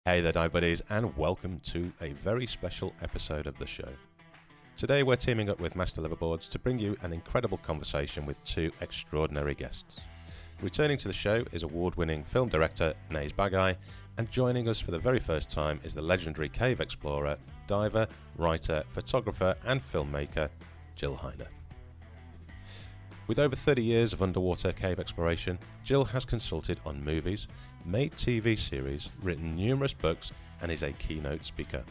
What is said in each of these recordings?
Hey there, dive buddies, and welcome to a very special episode of the show. Today we're teaming up with Master Liverboards to bring you an incredible conversation with two extraordinary guests. Returning to the show is award-winning film director Nays Baghai, and joining us for the very first time is the legendary cave explorer, diver, writer, photographer and filmmaker Jill Heinerth. With over 30 years of underwater cave exploration, Jill has consulted on movies, made TV series, written numerous books, and is a keynote speaker.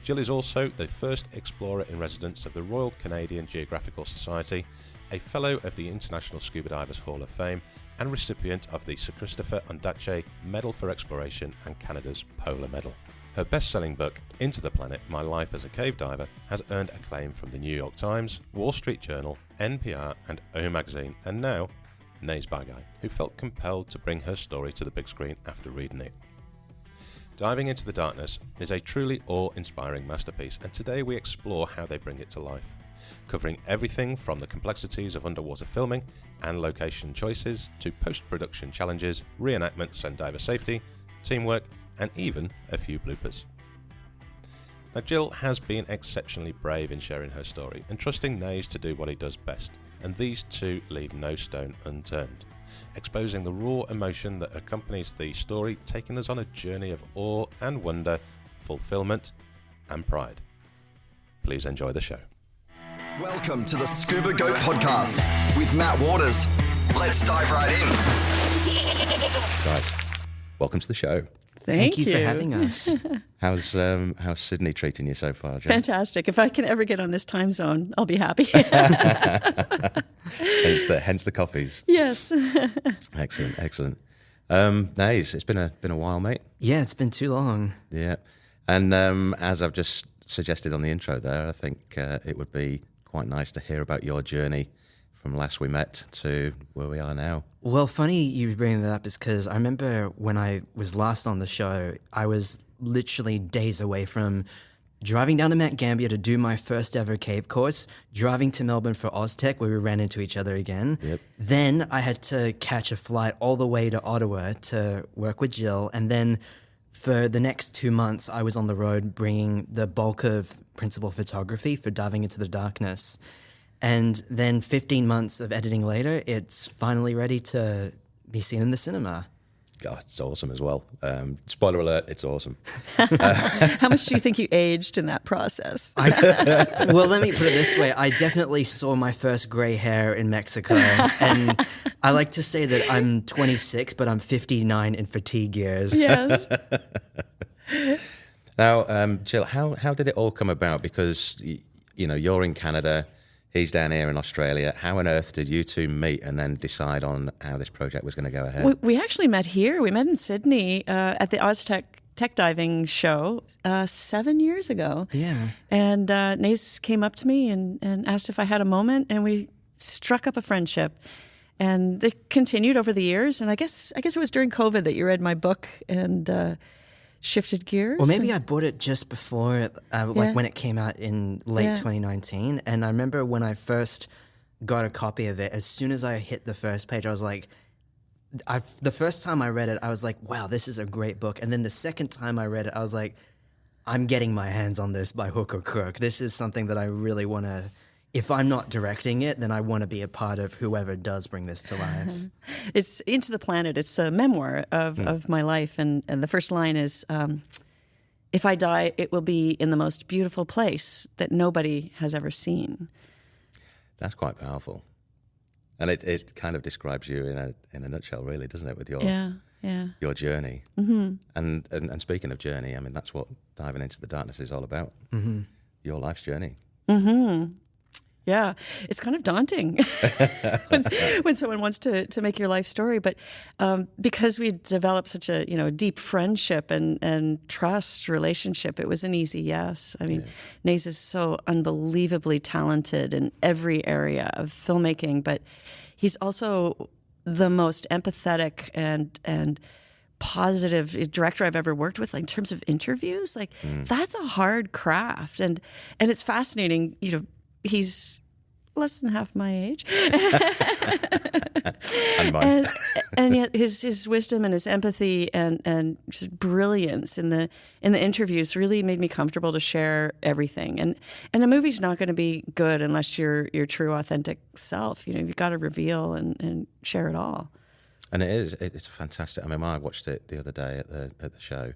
Jill is also the first explorer in residence of the Royal Canadian Geographical Society, a fellow of the International Scuba Divers Hall of Fame, and recipient of the Sir Christopher Ondaatje Medal for Exploration and Canada's Polar Medal. Her best-selling book, Into the Planet, My Life as a Cave Diver, has earned acclaim from the New York Times, Wall Street Journal, NPR and O Magazine, and now Nays Baghai, who felt compelled to bring her story to the big screen after reading it. Diving Into the Darkness is a truly awe-inspiring masterpiece, and today we explore how they bring it to life, covering everything from the complexities of underwater filming and location choices to post-production challenges, reenactments and diver safety, teamwork, and even a few bloopers. Now, Jill has been exceptionally brave in sharing her story and trusting Nays to do what he does best, and these two leave no stone unturned, exposing the raw emotion that accompanies the story, taking us on a journey of awe and wonder, fulfillment and pride. Please enjoy the show. Welcome to the Scuba Goat Podcast with Matt Waters. Let's dive right in. Guys, welcome to the show. Thank you for having us. How's Sydney treating you so far, Jen? Fantastic. If I can ever get on this time zone, I'll be happy. hence the coffees. Yes. Excellent. Nays, it's been a while, mate. Yeah, it's been too long. Yeah, and as I've just suggested on the intro there, I think it would be quite nice to hear about your journey from last we met to where we are now. Well, funny you bringing that up is because I remember when I was last on the show, I was literally days away from driving down to Mount Gambier to do my first ever cave course, driving to Melbourne for Oztech where we ran into each other again. Yep. Then I had to catch a flight all the way to Ottawa to work with Jill, and then for the next 2 months I was on the road bringing the bulk of principal photography for Diving Into the Darkness. And then 15 months of editing later, it's finally ready to be seen in the cinema. God, it's awesome as well. Spoiler alert, it's awesome. How much do you think you aged in that process? Well, let me put it this way. I definitely saw my first gray hair in Mexico. And I like to say that I'm 26, but I'm 59 in fatigue years. Yes. Now, Jill, how did it all come about? Because, you know, you're in Canada, he's down here in Australia. How on earth did you two meet and then decide on how this project was going to go ahead? We actually met here. We met in Sydney at the Oztech Tech Diving Show 7 years ago. Yeah. And Nays came up to me and asked if I had a moment, and we struck up a friendship. And it continued over the years. And I guess it was during COVID that you read my book and shifted gears. Well, maybe I bought it just before, when it came out in late 2019. And I remember when I first got a copy of it, as soon as I hit the first page, I was like, the first time I read it, I was like, wow, this is a great book. And then the second time I read it, I was like, I'm getting my hands on this by hook or crook. This is something that I really want to, if I'm not directing it, then I want to be a part of whoever does bring this to life. It's Into the Planet. It's a memoir of my life. And the first line is, if I die, it will be in the most beautiful place that nobody has ever seen. That's quite powerful. And it kind of describes you in a nutshell, really, doesn't it, with your journey. Mm-hmm. And speaking of journey, I mean, that's what Diving Into the Darkness is all about. Mm-hmm. Your life's journey. Mm-hmm. Yeah, it's kind of daunting when someone wants to make your life story. But because we developed such a deep friendship and trust relationship, it was an easy yes. I mean, Nays is so unbelievably talented in every area of filmmaking, but he's also the most empathetic and positive director I've ever worked with, like, in terms of interviews. That's a hard craft, and it's fascinating. He's less than half my age. And mine. and yet his wisdom and his empathy and just brilliance in the interviews really made me comfortable to share everything. And a movie's not going to be good unless you're your true, authentic self. You know, you've got to reveal and share it all. And it's fantastic. I mean, I watched it the other day at the show,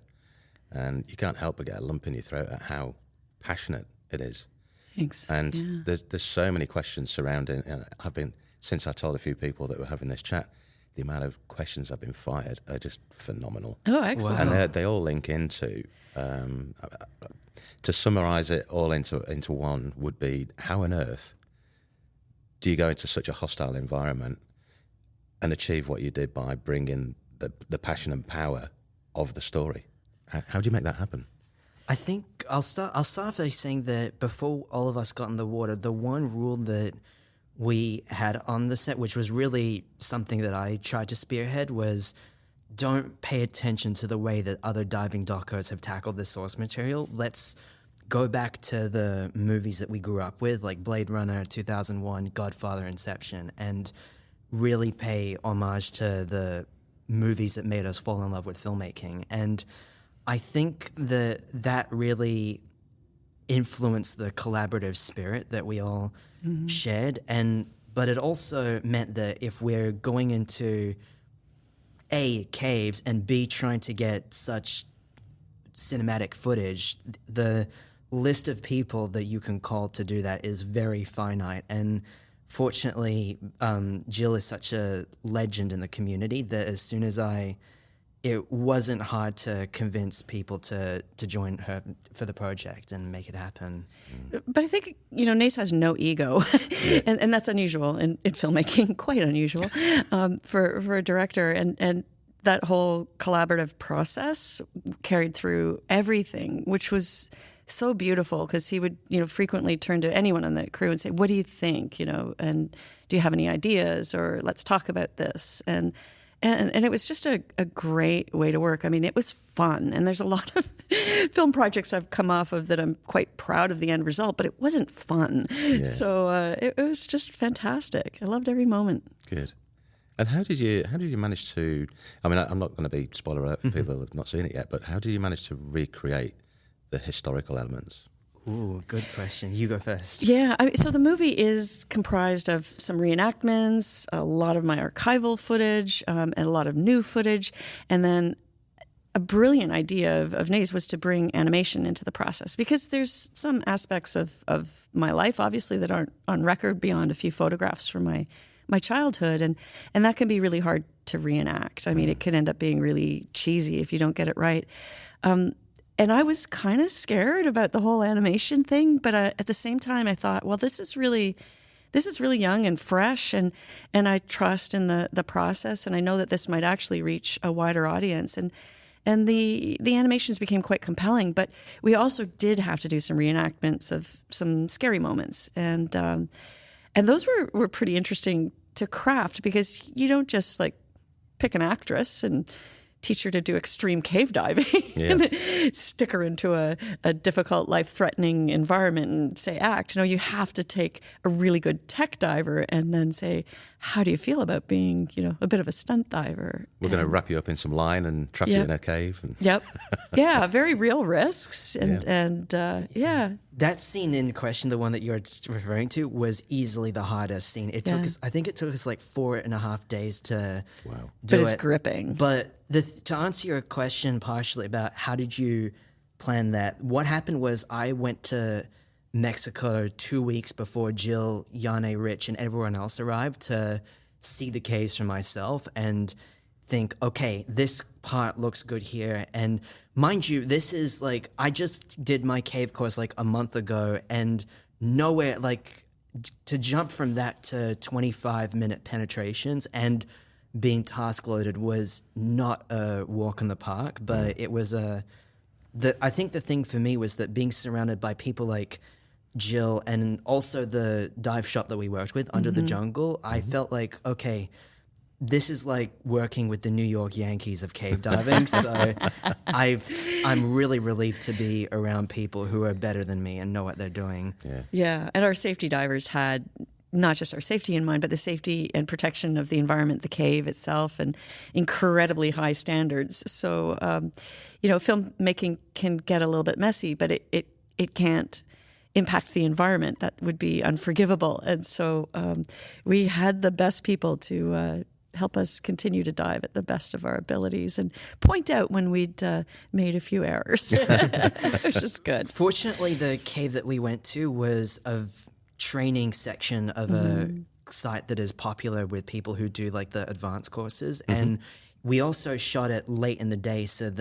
and you can't help but get a lump in your throat at how passionate it is. Thanks. And there's so many questions surrounding. Since I told a few people that we're having this chat, the amount of questions I've been fired are just phenomenal. Oh, excellent! Wow. And they all link into. To summarise it all into one would be: how on earth do you go into such a hostile environment and achieve what you did by bringing the passion and power of the story? How do you make that happen? I think I'll start by saying that before all of us got in the water, the one rule that we had on the set, which was really something that I tried to spearhead, was don't pay attention to the way that other diving docos have tackled the source material. Let's go back to the movies that we grew up with, like Blade Runner, 2001, Godfather, Inception, and really pay homage to the movies that made us fall in love with filmmaking. And I think that really influenced the collaborative spirit that we all shared. But it also meant that if we're going into A, caves, and B, trying to get such cinematic footage, the list of people that you can call to do that is very finite. And fortunately, Jill is such a legend in the community that as soon as it wasn't hard to convince people to join her for the project and make it happen. But I think, Nays has no ego, and that's unusual in filmmaking, quite unusual for a director. And that whole collaborative process carried through everything, which was so beautiful because he would, frequently turn to anyone on the crew and say, "What do you think? And do you have any ideas? Or let's talk about this." And it was just a great way to work. I mean, it was fun. And there's a lot of film projects I've come off of that I'm quite proud of the end result, but it wasn't fun. Yeah. So it was just fantastic. I loved every moment. Good. And how did you manage to, I mean, I'm not going to be spoiler alert for people that have not seen it yet, but how did you manage to recreate the historical elements? Ooh, good question. You go first. Yeah, so the movie is comprised of some reenactments, a lot of my archival footage, and a lot of new footage. And then a brilliant idea of Nays was to bring animation into the process because there's some aspects of my life, obviously, that aren't on record beyond a few photographs from my childhood. And that can be really hard to reenact. I mean, it can end up being really cheesy if you don't get it right. And I was kind of scared about the whole animation thing, but at the same time, I thought, well, this is really young and fresh, and I trust in the process, and I know that this might actually reach a wider audience. And the animations became quite compelling, but we also did have to do some reenactments of some scary moments, and those were pretty interesting to craft because you don't just like pick an actress and teach her to do extreme cave diving and stick her into a difficult, life-threatening environment and say act. No, you have to take a really good tech diver and then say, how do you feel about being, a bit of a stunt diver? We're going to wrap you up in some line and trap you in a cave. And Yep. Yeah, very real risks. And That scene in question, the one that you're referring to, was easily the hardest scene. It took us, I think it took us like 4.5 days to do it. But it's gripping. But to answer your question partially about how did you plan that, what happened was I went to Mexico 2 weeks before Jill, Yane, Rich, and everyone else arrived to see the caves for myself and think, okay, this part looks good here. And mind you, this is like, I just did my cave course like a month ago, and nowhere, like, to jump from that to 25-minute penetrations and being task loaded was not a walk in the park, but it was I think the thing for me was that being surrounded by people like Jill and also the dive shop that we worked with, Under the Jungle, I felt like, okay, this is like working with the New York Yankees of cave diving. So I'm really relieved to be around people who are better than me and know what they're doing. Yeah, and our safety divers had not just our safety in mind, but the safety and protection of the environment, the cave itself, and incredibly high standards. So, filmmaking can get a little bit messy, but it can't impact the environment. That would be unforgivable. And so we had the best people to help us continue to dive at the best of our abilities and point out when we'd made a few errors, which is good. Fortunately, the cave that we went to was a training section of a site that is popular with people who do like the advanced courses. And we also shot it late in the day, so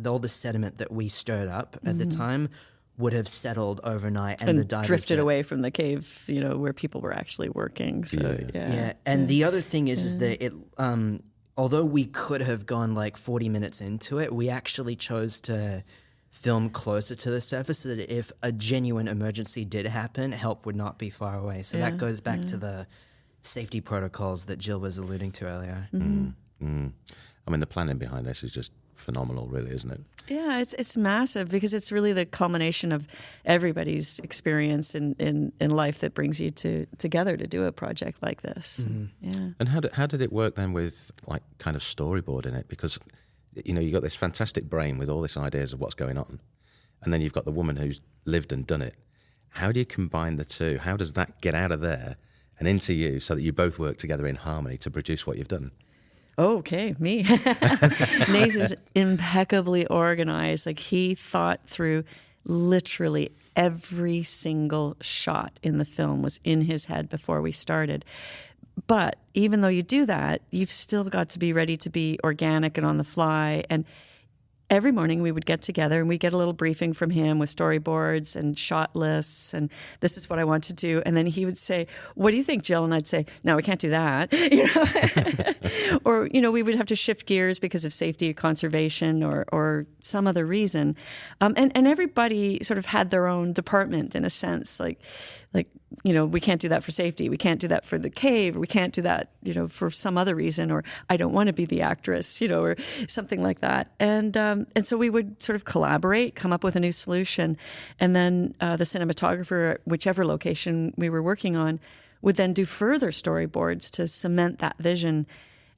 all the sediment that we stirred up at the time would have settled overnight and the divers drifted away from the cave, where people were actually working. So yeah. And the other thing is that it, although we could have gone like 40 minutes into it, we actually chose to film closer to the surface so that if a genuine emergency did happen, help would not be far away. So that goes back to the safety protocols that Jill was alluding to earlier. I mean, the planning behind this is just phenomenal, really, isn't it? Yeah, it's massive because it's really the culmination of everybody's experience in life that brings you together to do a project like this. Yeah. And how did it work then with like kind of storyboarding it? Because you got this fantastic brain with all these ideas of what's going on, and then you've got the woman who's lived and done it. How do you combine the two? How does that get out of there and into you so that you both work together in harmony to produce what you've done? Oh, okay, me. Nays is impeccably organized. Like, he thought through literally every single shot in the film was in his head before we started. But even though you do that, you've still got to be ready to be organic and on the fly. And every morning we would get together and we'd get a little briefing from him with storyboards and shot lists and this is what I want to do. And then he would say, what do you think, Jill? And I'd say, no, we can't do that. Or, we would have to shift gears because of safety, conservation, or some other reason. And everybody sort of had their own department in a sense, like, we can't do that for safety. We can't do that for the cave. We can't do that, for some other reason, or I don't want to be the actress, or something like that. And so we would sort of collaborate, come up with a new solution. And then the cinematographer, whichever location we were working on, would then do further storyboards to cement that vision.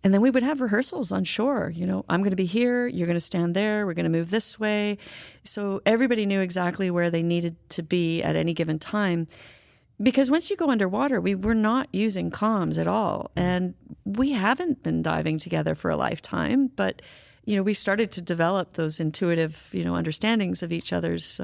And then we would have rehearsals on shore. I'm going to be here. You're going to stand there. We're going to move this way. So everybody knew exactly where they needed to be at any given time. Because once you go underwater, we were not using comms at all. And we haven't been diving together for a lifetime. But, we started to develop those intuitive, understandings of each other's,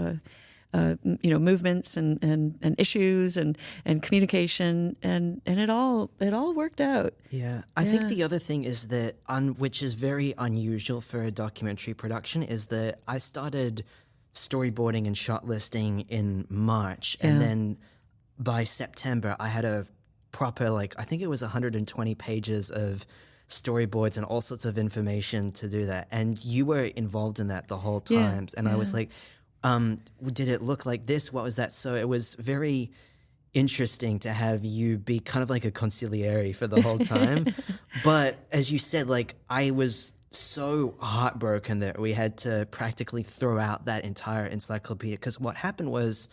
movements and issues and communication. And it all worked out. Yeah. I think the other thing is that, which is very unusual for a documentary production, is that I started storyboarding and shot listing in March. And then by September, I had a proper, I think it was 120 pages of storyboards and all sorts of information to do that. And you were involved in that the whole time. And I was like, did it look like this? What was that? So it was very interesting to have you be kind of like a consigliere for the whole time. But as you said, I was so heartbroken that we had to practically throw out that entire encyclopedia, because what happened was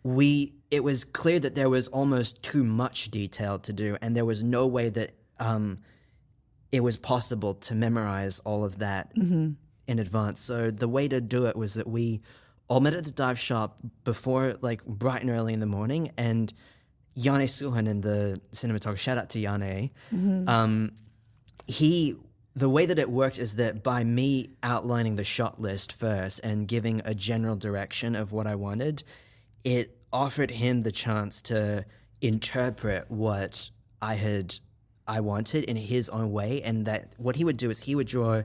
it was clear that there was almost too much detail to do, and there was no way that it was possible to memorize all of that in advance. So the way to do it was that we all met at the dive shop before, bright and early in the morning, and Janne Suhonen, the cinematographer, shout out to Janne, the way that it worked is that by me outlining the shot list first and giving a general direction of what I wanted, it offered him the chance to interpret what I wanted in his own way. And that what he would do is he would draw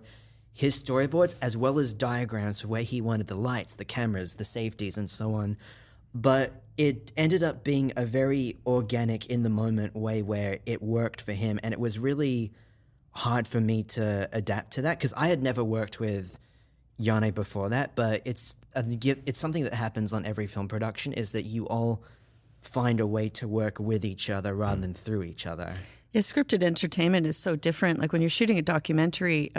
his storyboards as well as diagrams for where he wanted the lights, the cameras, the safeties, and so on. But it ended up being a very organic, in the moment way where it worked for him. And it was really hard for me to adapt to that, because I had never worked with Janne before that, but it's something that happens on every film production, is that you all find a way to work with each other rather than through each other. Yeah, scripted entertainment is so different. Like when you're shooting a documentary,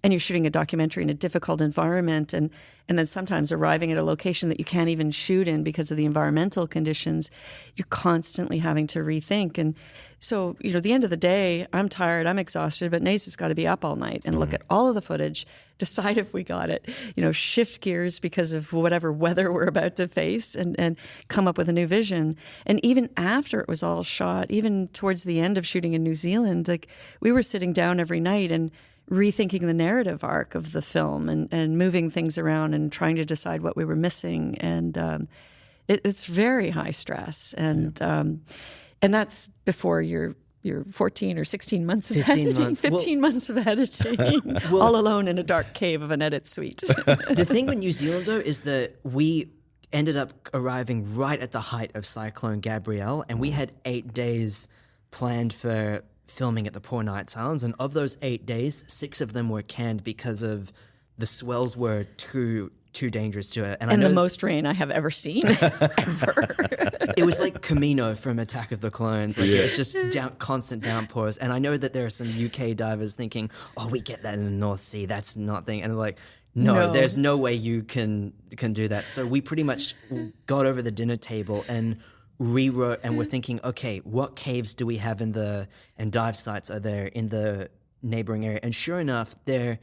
and you're shooting a documentary in a difficult environment, and then sometimes arriving at a location that you can't even shoot in because of the environmental conditions, you're constantly having to rethink. And so, at the end of the day, I'm tired, I'm exhausted, but Nays has got to be up all night and look at all of the footage, decide if we got it, shift gears because of whatever weather we're about to face, and come up with a new vision. And even after it was all shot, even towards the end of shooting in New Zealand, like, we were sitting down every night and rethinking the narrative arc of the film and moving things around and trying to decide what we were missing. And it's very high stress. And that's before you're 14 or 16 months of 15 editing, months. 15 months of editing, all alone in a dark cave of an edit suite. The thing with New Zealand, though, is that we ended up arriving right at the height of Cyclone Gabrielle, and we had 8 days planned for filming at the Poor Knights Islands, and of those 8 days, 6 of them were canned because of the swells were too dangerous to it. And the most rain I have ever seen, ever. It was like Camino from Attack of the Clones. Like, it was just constant downpours. And I know that there are some UK divers thinking, oh, we get that in the North Sea, that's nothing. And they're like, no, there's no way you can do that. So we pretty much got over the dinner table and rewrote, and we're thinking, okay, what caves do we have and dive sites are there in the neighboring area? And sure enough, there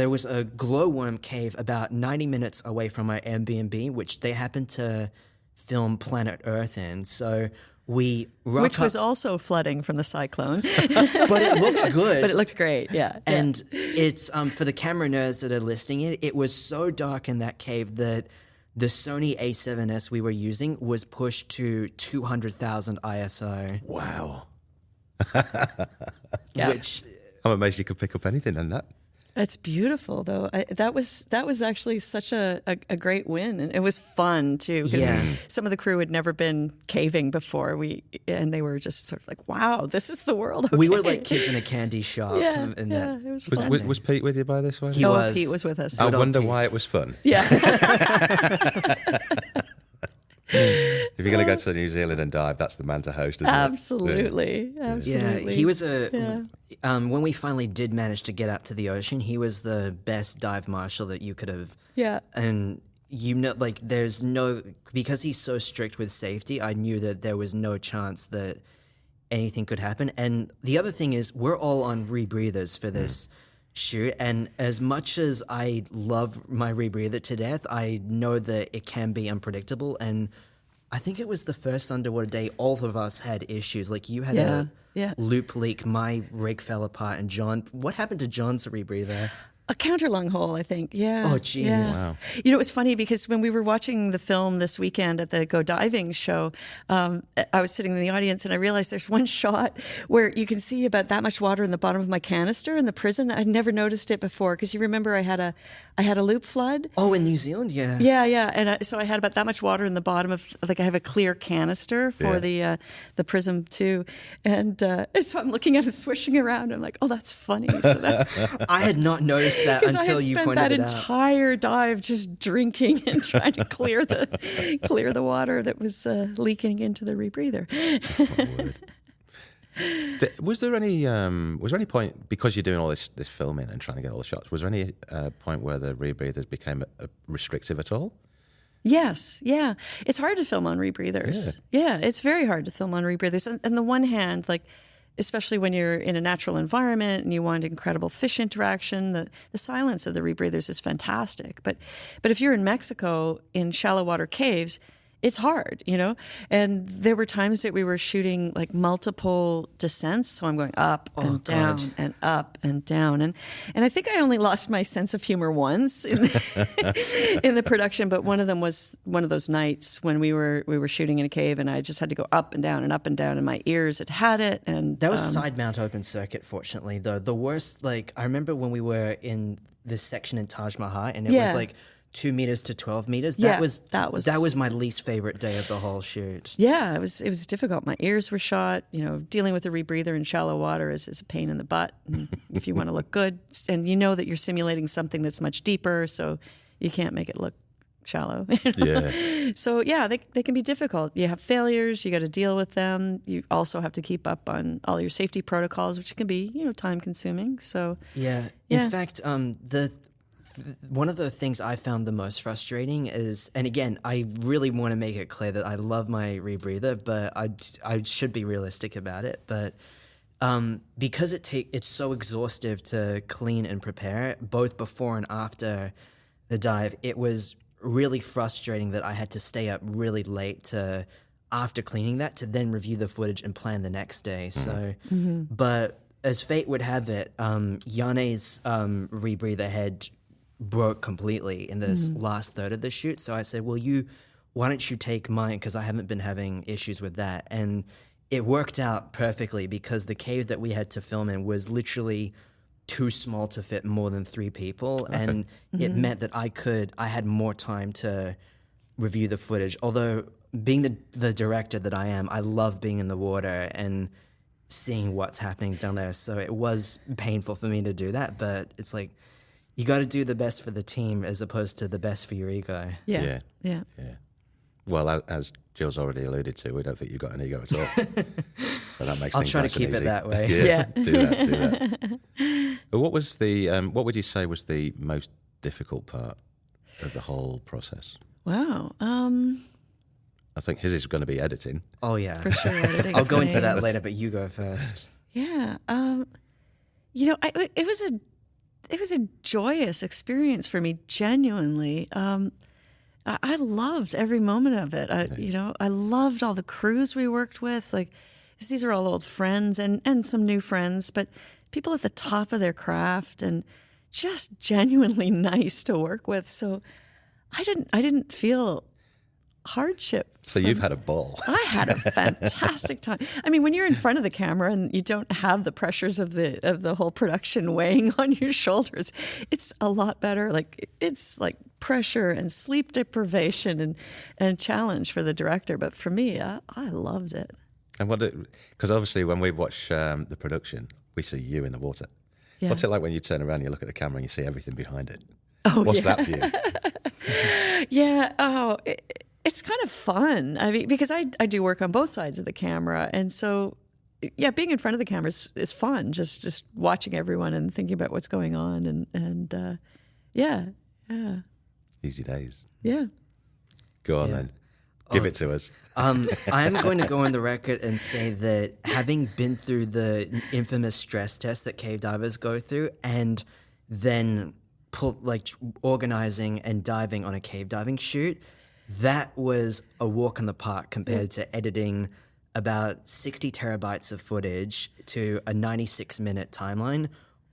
was a glowworm cave about 90 minutes away from our Airbnb, which they happened to film Planet Earth in. So we which was also flooding from the cyclone. But it looked good. But it looked great, yeah. And it's, for the camera nerds that are listening, it was so dark in that cave that the Sony A7S we were using was pushed to 200,000 ISO. Wow. Yeah. Which I'm amazed you could pick up anything in that. It's beautiful, though. That was actually such a great win, and it was fun too, because some of the crew had never been caving before. And they were just sort of like, "Wow, this is the world." Okay. We were like kids in a candy shop. Yeah, it was fun. Was Pete with you by this way? He was. Pete was with us. I wonder why it was fun. Yeah. If you're going to go to New Zealand and dive, that's the man to host, isn't Absolutely. it? Absolutely. Yeah, he was when we finally did manage to get out to the ocean, he was the best dive marshal that you could have. Yeah. And there's no, because he's so strict with safety, I knew that there was no chance that anything could happen. And the other thing is, we're all on rebreathers for this shoot, and as much as I love my rebreather to death, I know that it can be unpredictable. And I think it was the first underwater day all of us had issues. Like, you had a loop leak, my rig fell apart, and what happened to John's rebreather? A counterlung hole, I think. Yeah. Oh, jeez. Yeah. Wow. It was funny because when we were watching the film this weekend at the Go Diving show, I was sitting in the audience and I realized there's one shot where you can see about that much water in the bottom of my canister in the prison. I'd never noticed it before because you remember I had a loop flood. Oh, in New Zealand, yeah. Yeah. And so I had about that much water in the bottom of, like, I have a clear canister for the Prism too, and so I'm looking at it swishing around. I'm like, oh, that's funny. So I had not noticed that until you pointed it out. I had spent that entire dive just drinking and trying to clear the water that was leaking into the rebreather. Was there any point, because you're doing all this filming and trying to get all the shots, was there any point where the rebreathers became restrictive at all? Yes, yeah. It's hard to film on rebreathers. Yeah, it's very hard to film on rebreathers. On the one hand, like, especially when you're in a natural environment and you want incredible fish interaction, the silence of the rebreathers is fantastic. But if you're in Mexico in shallow water caves, it's hard, And there were times that we were shooting like multiple descents, so I'm going up and down and up and down, and I think I only lost my sense of humor once in the production, but one of them was one of those nights when we were shooting in a cave, and I just had to go up and down and up and down, and my ears had it, and that was side mount open circuit. Fortunately, though, the worst, like, I remember when we were in this section in Taj Mahal, and it was like 2 meters to 12 meters. That was my least favorite day of the whole shoot. Yeah, it was difficult. My ears were shot. Dealing with a rebreather in shallow water is a pain in the butt. And if you want to look good, and that you're simulating something that's much deeper, so you can't make it look shallow. Yeah. So yeah, they can be difficult. You have failures, you got to deal with them. You also have to keep up on all your safety protocols, which can be, time consuming. So yeah. In fact, one of the things I found the most frustrating is, and again, I really want to make it clear that I love my rebreather, but I should be realistic about it. But because it's so exhaustive to clean and prepare, both before and after the dive, it was really frustrating that I had to stay up really late after cleaning that to then review the footage and plan the next day. So, but as fate would have it, Yane's rebreather head broke completely in this last third of the shoot. So I said, well, why don't you take mine? Because I haven't been having issues with that. And it worked out perfectly because the cave that we had to film in was literally too small to fit more than 3 people. Okay. And it meant that I had more time to review the footage. Although being the director that I am, I love being in the water and seeing what's happening down there. So it was painful for me to do that, but it's like, you got to do the best for the team as opposed to the best for your ego. Yeah. Well, as Jill's already alluded to, we don't think you've got an ego at all. So that makes I'll things try nice to keep and easy. it that way. Yeah. Do that. But what was what would you say was the most difficult part of the whole process? Wow. I think his is going to be editing. Oh, yeah. For sure. Editing I'll go into that things. later, but you go first. Yeah. It was a joyous experience for me, genuinely. I loved every moment of it. I loved all the crews we worked with. Like, these are all old friends and some new friends, but people at the top of their craft and just genuinely nice to work with. So I didn't feel hardship. So you've had a ball. I had a fantastic time. I mean, when you're in front of the camera and you don't have the pressures of the whole production weighing on your shoulders, it's a lot better. Like, it's like pressure and sleep deprivation and challenge for the director. But for me, I loved it. And because obviously when we watch the production, we see you in the water. Yeah. What's it like when you turn around and you look at the camera and you see everything behind it? Oh, What's yeah. that view? Yeah. Oh, it's kind of fun. I mean, because I do work on both sides of the camera. And so, yeah, being in front of the camera is fun. Just watching everyone and thinking about what's going on. And yeah. Easy days. Yeah. Go on then. Give it to us. I am going to go on the record and say that having been through the infamous stress test that cave divers go through and then organizing and diving on a cave diving shoot, that was a walk in the park compared to editing about 60 terabytes of footage to a 96-minute timeline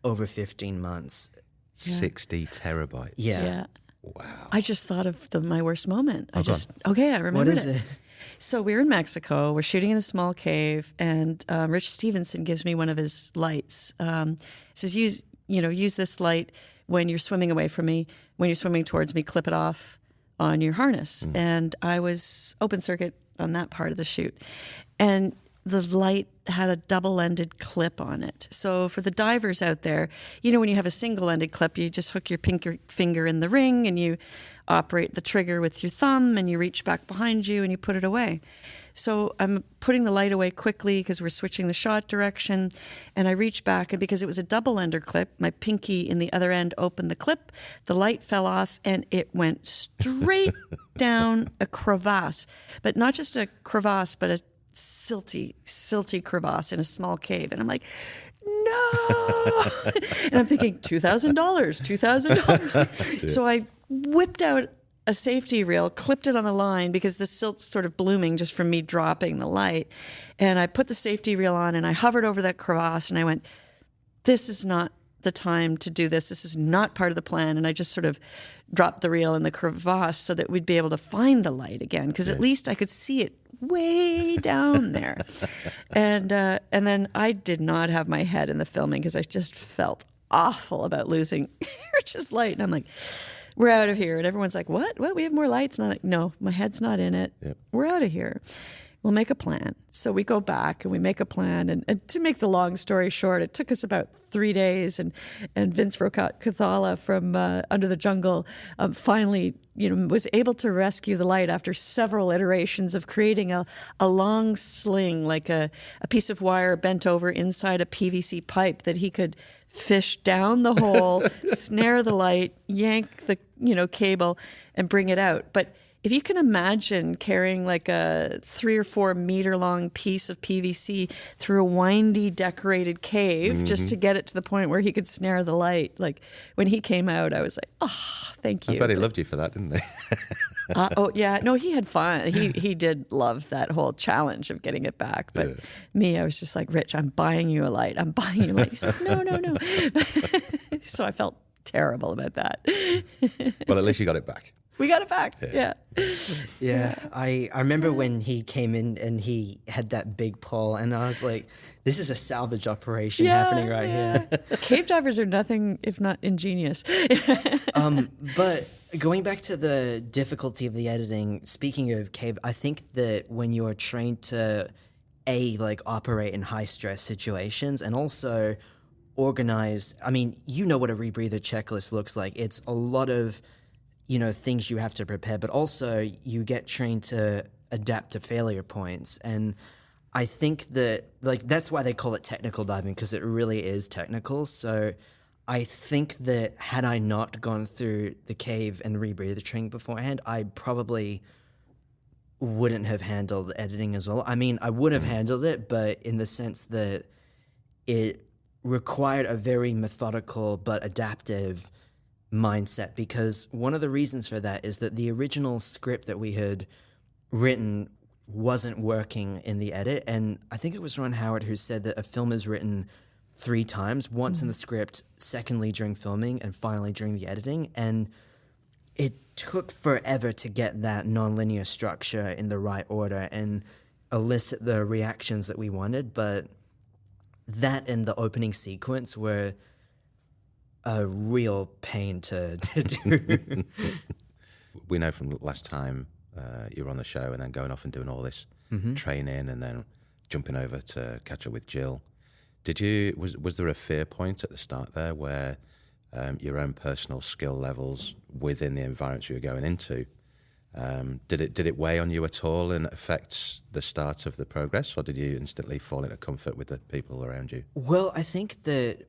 over 15 months. 60 terabytes. Yeah. Wow. I just thought of my worst moment. I remembered What is it? So we're in Mexico. We're shooting in a small cave, and Rich Stevenson gives me one of his lights. He says, use this light when you're swimming away from me. When you're swimming towards me, clip it off on your harness. And I was open circuit on that part of the shoot. And the light had a double-ended clip on it. So for the divers out there, when you have a single-ended clip, you just hook your finger in the ring and you operate the trigger with your thumb and you reach back behind you and you put it away. So I'm putting the light away quickly because we're switching the shot direction, and I reach back, and because it was a double-ender clip, my pinky in the other end opened the clip, the light fell off, and it went straight down a crevasse. But not just a crevasse, but a silty crevasse in a small cave. And I'm like, no! And I'm thinking, $2,000. So I whipped out a safety reel, clipped it on the line because the silt's sort of blooming just from me dropping the light. And I put the safety reel on and I hovered over that crevasse and I went, this is not the time to do this. This is not part of the plan. And I just sort of dropped the reel in the crevasse so that we'd be able to find the light again, because at least I could see it way down there. And then I did not have my head in the filming because I just felt awful about losing Rich's light. And I'm like, we're out of here. And everyone's like, what? We have more lights? And I'm like, no, my head's not in it. Yep. We're out of here. we'll make a plan. So we go back and we make a plan. And to make the long story short, it took us about 3 days. And Vince Rocathala from Under the Jungle finally, was able to rescue the light after several iterations of creating a long sling, like a piece of wire bent over inside a PVC pipe that he could fish down the hole, snare the light, yank the cable, and bring it out. But if you can imagine carrying like a 3 or 4 meter long piece of PVC through a windy decorated cave just to get it to the point where he could snare the light. Like when he came out, I was like, oh, thank you. I bet he loved you for that, didn't he? Oh yeah, no, he had fun. He did love that whole challenge of getting it back. But me, I was just like, Rich, I'm buying you a light. I'm buying you a light. He said, no. So I felt terrible about that. Well, at least you got it back. We got it back. Yeah. I remember when he came in and he had that big pole, and I was like, this is a salvage operation happening right here. Cave divers are nothing if not ingenious. But going back to the difficulty of the editing, speaking of cave, I think that when you're trained to operate in high stress situations and also organize, I mean, what a rebreather checklist looks like. It's a lot of things you have to prepare, but also you get trained to adapt to failure points. And I think that that's why they call it technical diving, because it really is technical. So I think that had I not gone through the cave and rebreather training beforehand, I probably wouldn't have handled editing as well. I mean, I would have handled it, but in the sense that it required a very methodical but adaptive mindset, because one of the reasons for that is that the original script that we had written wasn't working in the edit. And I think it was Ron Howard who said that a film is written 3 times, once in the script, secondly during filming, and finally during the editing. And it took forever to get that nonlinear structure in the right order and elicit the reactions that we wanted. But that and the opening sequence were a real pain to do. We know from last time you were on the show and then going off and doing all this training and then jumping over to catch up with Jill. Was there a fear point at the start there where your own personal skill levels within the environments you were going into, did it weigh on you at all and affect the start of the progress, or did you instantly fall into comfort with the people around you? Well, I think that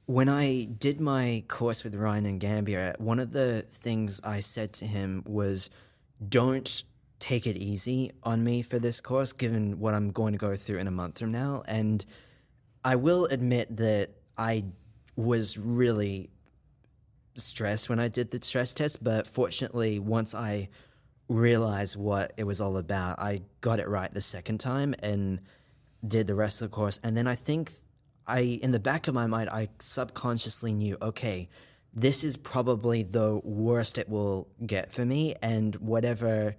when I did my course with Ryan and Gambier, one of the things I said to him was, don't take it easy on me for this course, given what I'm going to go through in a month from now. And I will admit that I was really stressed when I did the stress test, but fortunately, once I realized what it was all about, I got it right the second time and did the rest of the course. And then I think in the back of my mind, I subconsciously knew, okay, this is probably the worst it will get for me, and whatever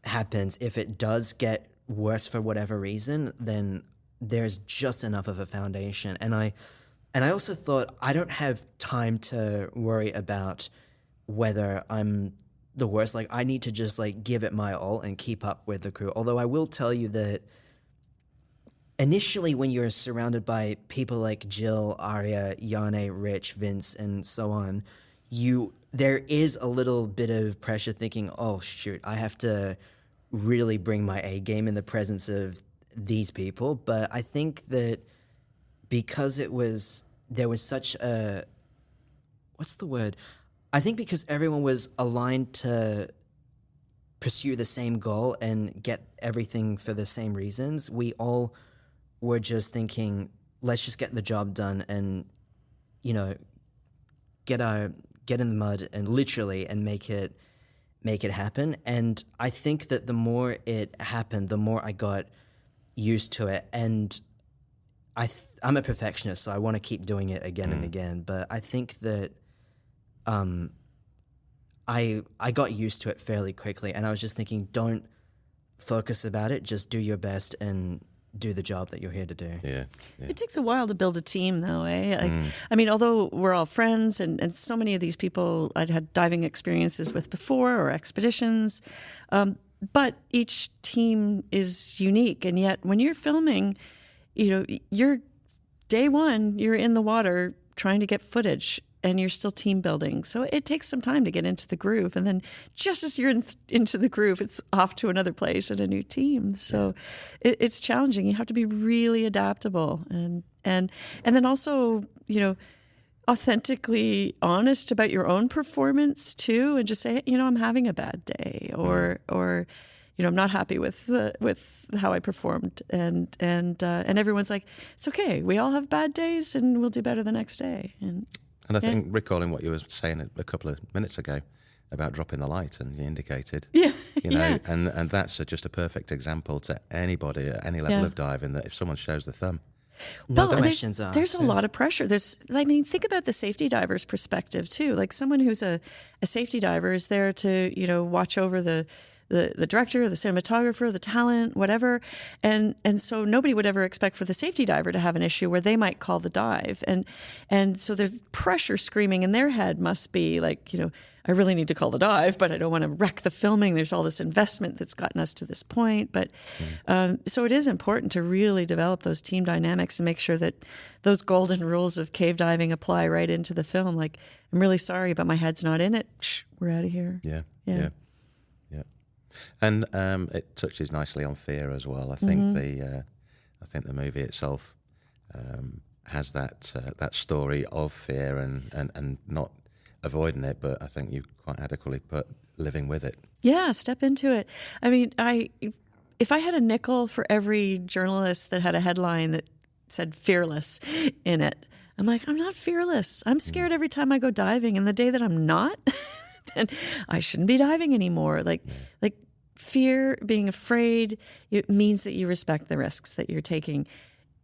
happens, if it does get worse for whatever reason, then there's just enough of a foundation. And I also thought, I don't have time to worry about whether I'm the worst. I need to just give it my all and keep up with the crew. Although I will tell you that initially, when you're surrounded by people like Jill, Arya, Yane, Rich, Vince, and so on, there is a little bit of pressure thinking, oh, shoot, I have to really bring my A game in the presence of these people. But I think that because there was such a, what's the word? I think because everyone was aligned to pursue the same goal and get everything for the same reasons, we all were just thinking, let's just get the job done and, get in the mud and literally and make it happen. And I think that the more it happened, the more I got used to it. And I'm a perfectionist, so I want to keep doing it again and again. But I think that I got used to it fairly quickly, and I was just thinking, don't focus about it, just do your best and do the job that you're here to do. Yeah. It takes a while to build a team, though, eh? I mean, although we're all friends, and so many of these people I'd had diving experiences with before or expeditions, but each team is unique. And yet when you're filming, you're day one, you're in the water trying to get footage, and you're still team building. So it takes some time to get into the groove. And then just as you're into the groove, it's off to another place and a new team. So it's challenging. You have to be really adaptable and then also, authentically honest about your own performance too, and just say, I'm having a bad day, or I'm not happy with how I performed, and everyone's like, it's okay. We all have bad days, and we'll do better the next day. And I think recalling what you were saying a couple of minutes ago about dropping the light, and you indicated, and that's just a perfect example to anybody at any level of diving, that if someone shows the thumb, no questions asked. There's a lot of pressure. Think about the safety diver's perspective too. Like someone who's a safety diver is there to, watch over the director, the cinematographer, the talent, whatever. And so nobody would ever expect for the safety diver to have an issue where they might call the dive. And so there's pressure screaming in their head must be like, I really need to call the dive, but I don't want to wreck the filming. There's all this investment that's gotten us to this point. But so it is important to really develop those team dynamics and make sure that those golden rules of cave diving apply right into the film. Like, I'm really sorry, but my head's not in it. We're out of here. Yeah. And it touches nicely on fear as well. I think the movie itself has that story of fear and not avoiding it, but I think you quite adequately put living with it. Yeah, step into it. I mean, if I had a nickel for every journalist that had a headline that said fearless in it, I'm like, I'm not fearless. I'm scared every time I go diving, and the day that I'm not, then I shouldn't be diving anymore. Like fear, being afraid, it means that you respect the risks that you're taking.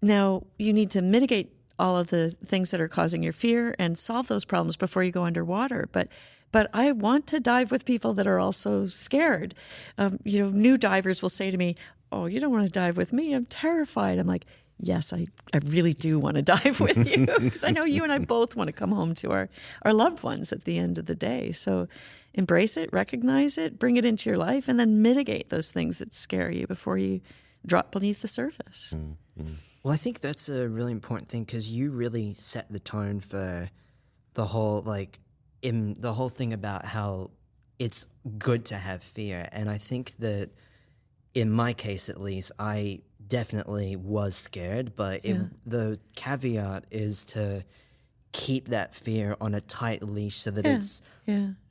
Now, you need to mitigate all of the things that are causing your fear and solve those problems before you go underwater. But I want to dive with people that are also scared. New divers will say to me, "Oh, you don't want to dive with me? I'm terrified." I'm like, yes, I really do want to dive with you, because I know you and I both want to come home to our loved ones at the end of the day. So embrace it, recognize it, bring it into your life, and then mitigate those things that scare you before you drop beneath the surface. Mm-hmm. Well, I think that's a really important thing, because you really set the tone for the whole thing about how it's good to have fear. And I think that in my case, at least, I definitely was scared, but the caveat is to keep that fear on a tight leash so that it's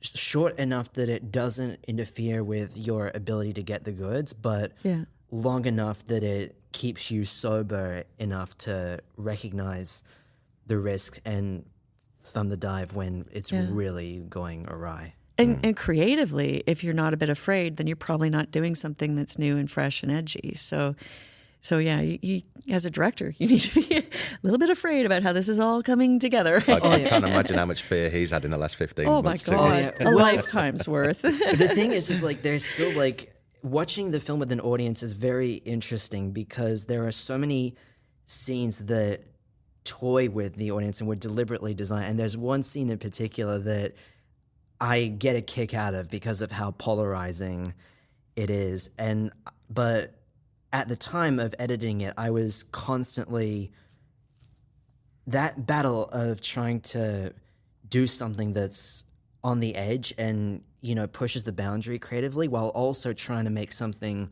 short enough that it doesn't interfere with your ability to get the goods, but long enough that it keeps you sober enough to recognize the risks and thumb the dive when it's really going awry. And creatively, if you're not a bit afraid, then you're probably not doing something that's new and fresh and edgy. So you as a director, you need to be a little bit afraid about how this is all coming together. I can't imagine how much fear he's had in the last 15 months. Oh my God, a lifetime's worth. The thing is there's still watching the film with an audience is very interesting, because there are so many scenes that toy with the audience and were deliberately designed. And there's one scene in particular that I get a kick out of because of how polarizing it is. But at the time of editing it, I was constantly, that battle of trying to do something that's on the edge and, pushes the boundary creatively, while also trying to make something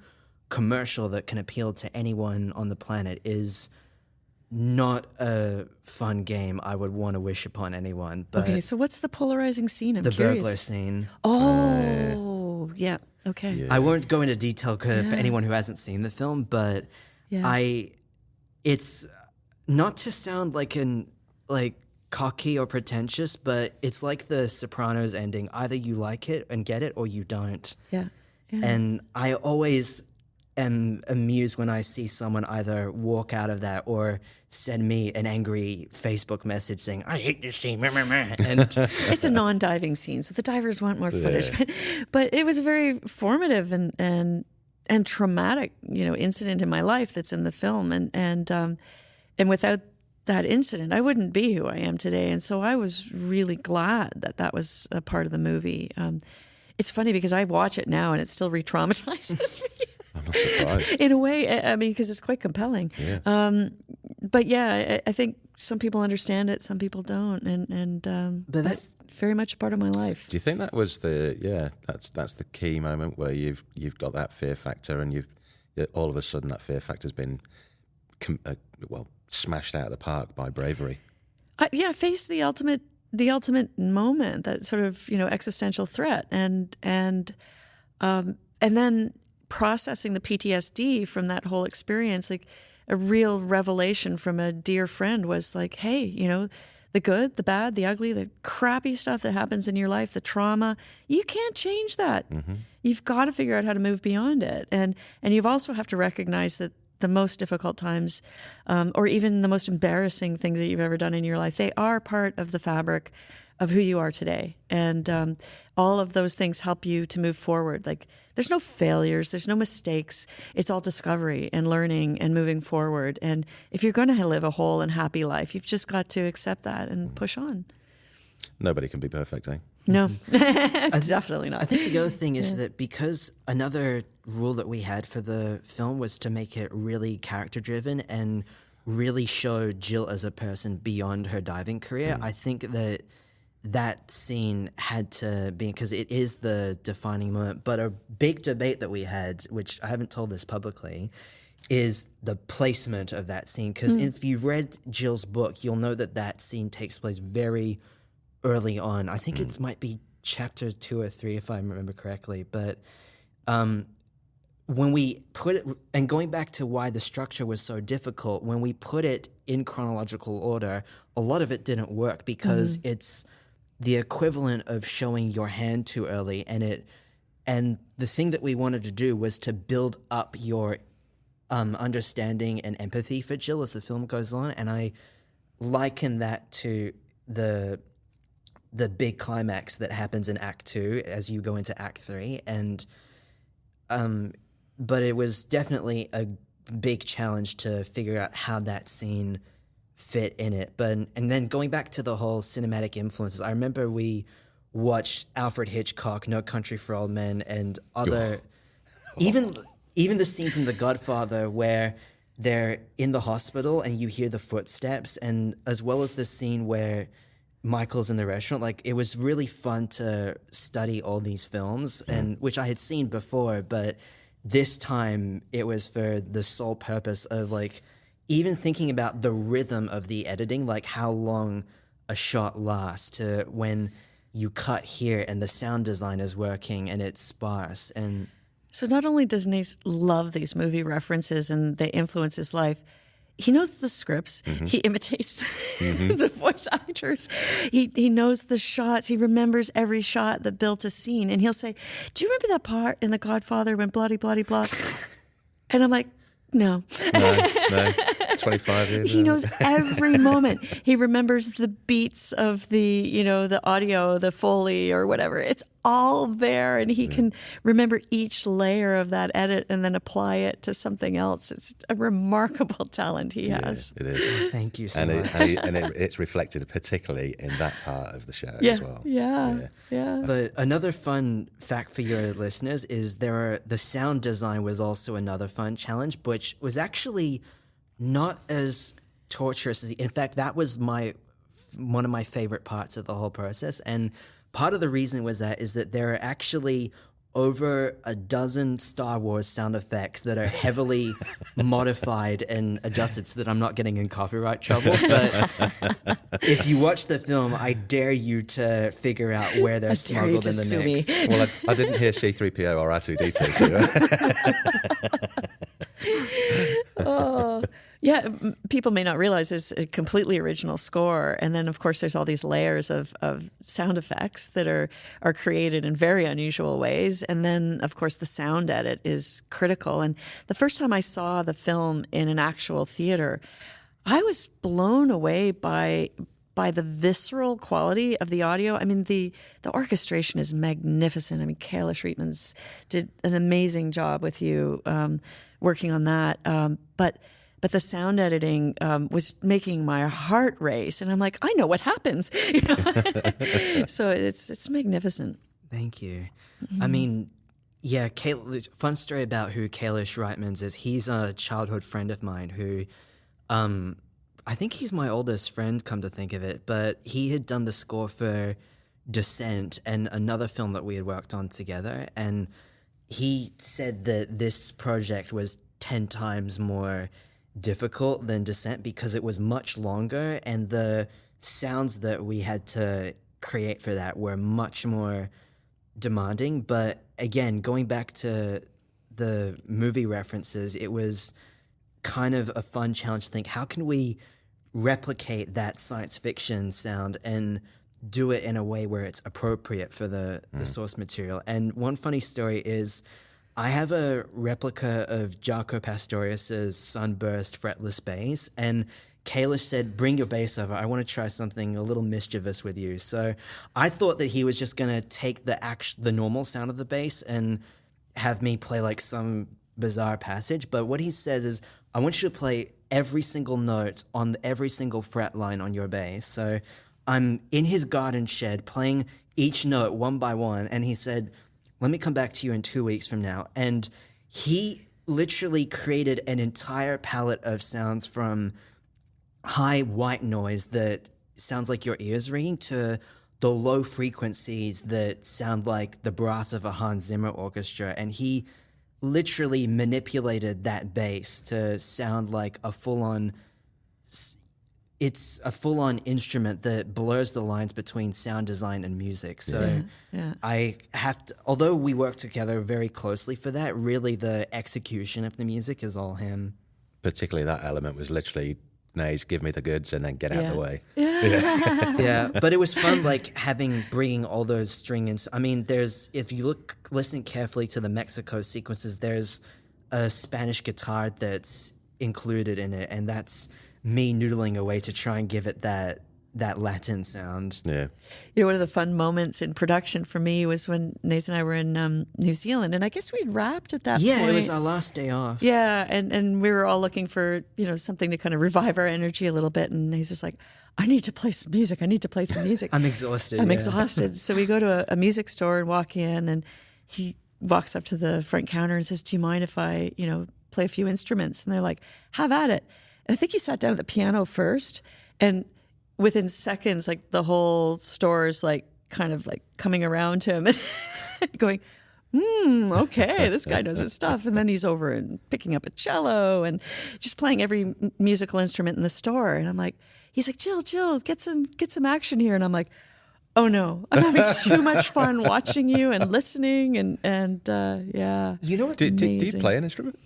commercial that can appeal to anyone on the planet, is not a fun game I would want to wish upon anyone. But okay, so what's the polarizing scene? I'm the curious. burglar scene. Oh, yeah. Okay. Yeah. I won't go into detail for anyone who hasn't seen the film, but it's not to sound like cocky or pretentious, but it's like the Sopranos ending. Either you like it and get it, or you don't. Yeah. And I always am amused when I see someone either walk out of that or send me an angry Facebook message saying, "I hate this scene." And it's a non-diving scene, so the divers want more footage. But it was a very formative and traumatic, incident in my life that's in the film, and without that incident, I wouldn't be who I am today. And so I was really glad that was a part of the movie. it's funny because I watch it now and it still re-traumatizes me. I'm not surprised. In a way, I mean, because it's quite compelling. Yeah. But yeah, I think some people understand it, some people don't, but that's very much a part of my life. Do you think that was that's the key moment where you've got that fear factor, and all of a sudden that fear factor's been smashed out of the park by bravery? I faced the ultimate moment, that sort of existential threat, and then processing the PTSD from that whole experience, like a real revelation from a dear friend was like, hey, the good, the bad, the ugly, the crappy stuff that happens in your life, the trauma, you can't change that. Mm-hmm. You've got to figure out how to move beyond it. And you've also have to recognize that the most difficult times, or even the most embarrassing things that you've ever done in your life, they are part of the fabric of who you are today. And all of those things help you to move forward. Like, there's no failures, there's no mistakes. It's all discovery and learning and moving forward. And if you're going to live a whole and happy life, you've just got to accept that and push on. Nobody can be perfect, eh? No, definitely not. I think the other thing is that because another rule that we had for the film was to make it really character-driven and really show Jill as a person beyond her diving career, I think that scene had to be, because it is the defining moment. But a big debate that we had, which I haven't told this publicly, is the placement of that scene. Because if you've read Jill's book, you'll know that scene takes place very early on. I think it might be chapter 2 or 3, if I remember correctly. But when we put it, and going back to why the structure was so difficult, when we put it in chronological order, a lot of it didn't work because it's the equivalent of showing your hand too early, and the thing that we wanted to do was to build up your understanding and empathy for Jill as the film goes on, and I liken that to the big climax that happens in Act 2 as you go into Act 3, and but it was definitely a big challenge to figure out how that scene fit in it. And then going back to the whole cinematic influences, I remember we watched Alfred Hitchcock, No Country for Old Men, and other even the scene from The Godfather where they're in the hospital and you hear the footsteps, and as well as the scene where Michael's in the restaurant. Like, it was really fun to study all these films, and which I had seen before, but this time it was for the sole purpose of like even thinking about the rhythm of the editing, like how long a shot lasts, to when you cut here and the sound design is working and it's sparse. And so not only does Nays love these movie references and they influence his life, he knows the scripts. He imitates the voice actors. He knows the shots. He remembers every shot that built a scene. And he'll say, do you remember that part in The Godfather when bloody, bloody, blah? And I'm like, no. 25 years. He knows every moment. He remembers the beats of the audio, the Foley or whatever. It's all there, and he can remember each layer of that edit and then apply it to something else. It's a remarkable talent he has. It is. Thank you so much. It's reflected particularly in that part of the show as well. Yeah. But another fun fact for your listeners is the sound design was also another fun challenge, which was actually not as torturous as, in fact, that was one of my favorite parts of the whole process. And part of the reason is that there are actually over a dozen Star Wars sound effects that are heavily modified and adjusted so that I'm not getting in copyright trouble. But if you watch the film, I dare you to figure out where they're smuggled in the mix. Well, I didn't hear C-3PO or R2-D2. Yeah, people may not realize it's a completely original score. And then, of course, there's all these layers of sound effects that are created in very unusual ways. And then, of course, the sound edit is critical. And the first time I saw the film in an actual theater, I was blown away by the visceral quality of the audio. I mean, the orchestration is magnificent. I mean, Kayla Shreetmans did an amazing job with you working on that. But the sound editing was making my heart race, and I'm like, I know what happens. So it's magnificent. Thank you. I mean, yeah, fun story about who Kailash Reitmans is. He's a childhood friend of mine who, I think he's my oldest friend, come to think of it, but he had done the score for Descent and another film that we had worked on together, and he said that this project was 10 times more difficult than Descent because it was much longer, and the sounds that we had to create for that were much more demanding. But again, going back to the movie references, it was kind of a fun challenge to think, how can we replicate that science fiction sound and do it in a way where it's appropriate for the source material? And one funny story is I have a replica of Jaco Pastorius's Sunburst fretless bass, and Kailash said, bring your bass over. I want to try something a little mischievous with you. So I thought that he was just going to take the normal sound of the bass and have me play like some bizarre passage. But what he says is, I want you to play every single note on every single fret line on your bass. So I'm in his garden shed playing each note one by one. And he said, let me come back to you in 2 weeks from now. And he literally created an entire palette of sounds from high white noise that sounds like your ears ringing to the low frequencies that sound like the brass of a Hans Zimmer orchestra. And he literally manipulated that bass to sound like a full-on instrument that blurs the lines between sound design and music. So I have to, although we work together very closely for that, really the execution of the music is all him. Particularly that element was literally, Nays, give me the goods and then get out of the way. Yeah, but it was fun, like bringing all those string I mean, if you listen carefully to the Mexico sequences, there's a Spanish guitar that's included in it, and that's me noodling away to try and give it that Latin sound. Yeah. You know, one of the fun moments in production for me was when Nays and I were in New Zealand, and I guess we'd wrapped at that point. Yeah, it was our last day off. Yeah, and we were all looking for, something to kind of revive our energy a little bit, and Nays is like, I need to play some music. I'm exhausted. I'm exhausted. So we go to a music store and walk in, and he walks up to the front counter and says, do you mind if I, play a few instruments? And they're like, have at it. And I think he sat down at the piano first, and within seconds, like the whole store is like kind of like coming around him and going, okay, this guy knows his stuff. And then he's over and picking up a cello and just playing every musical instrument in the store. And I'm like, he's like, Jill, get some action here. And I'm like, oh no, I'm having too much fun watching you and listening and yeah. You know what? Do you play an instrument?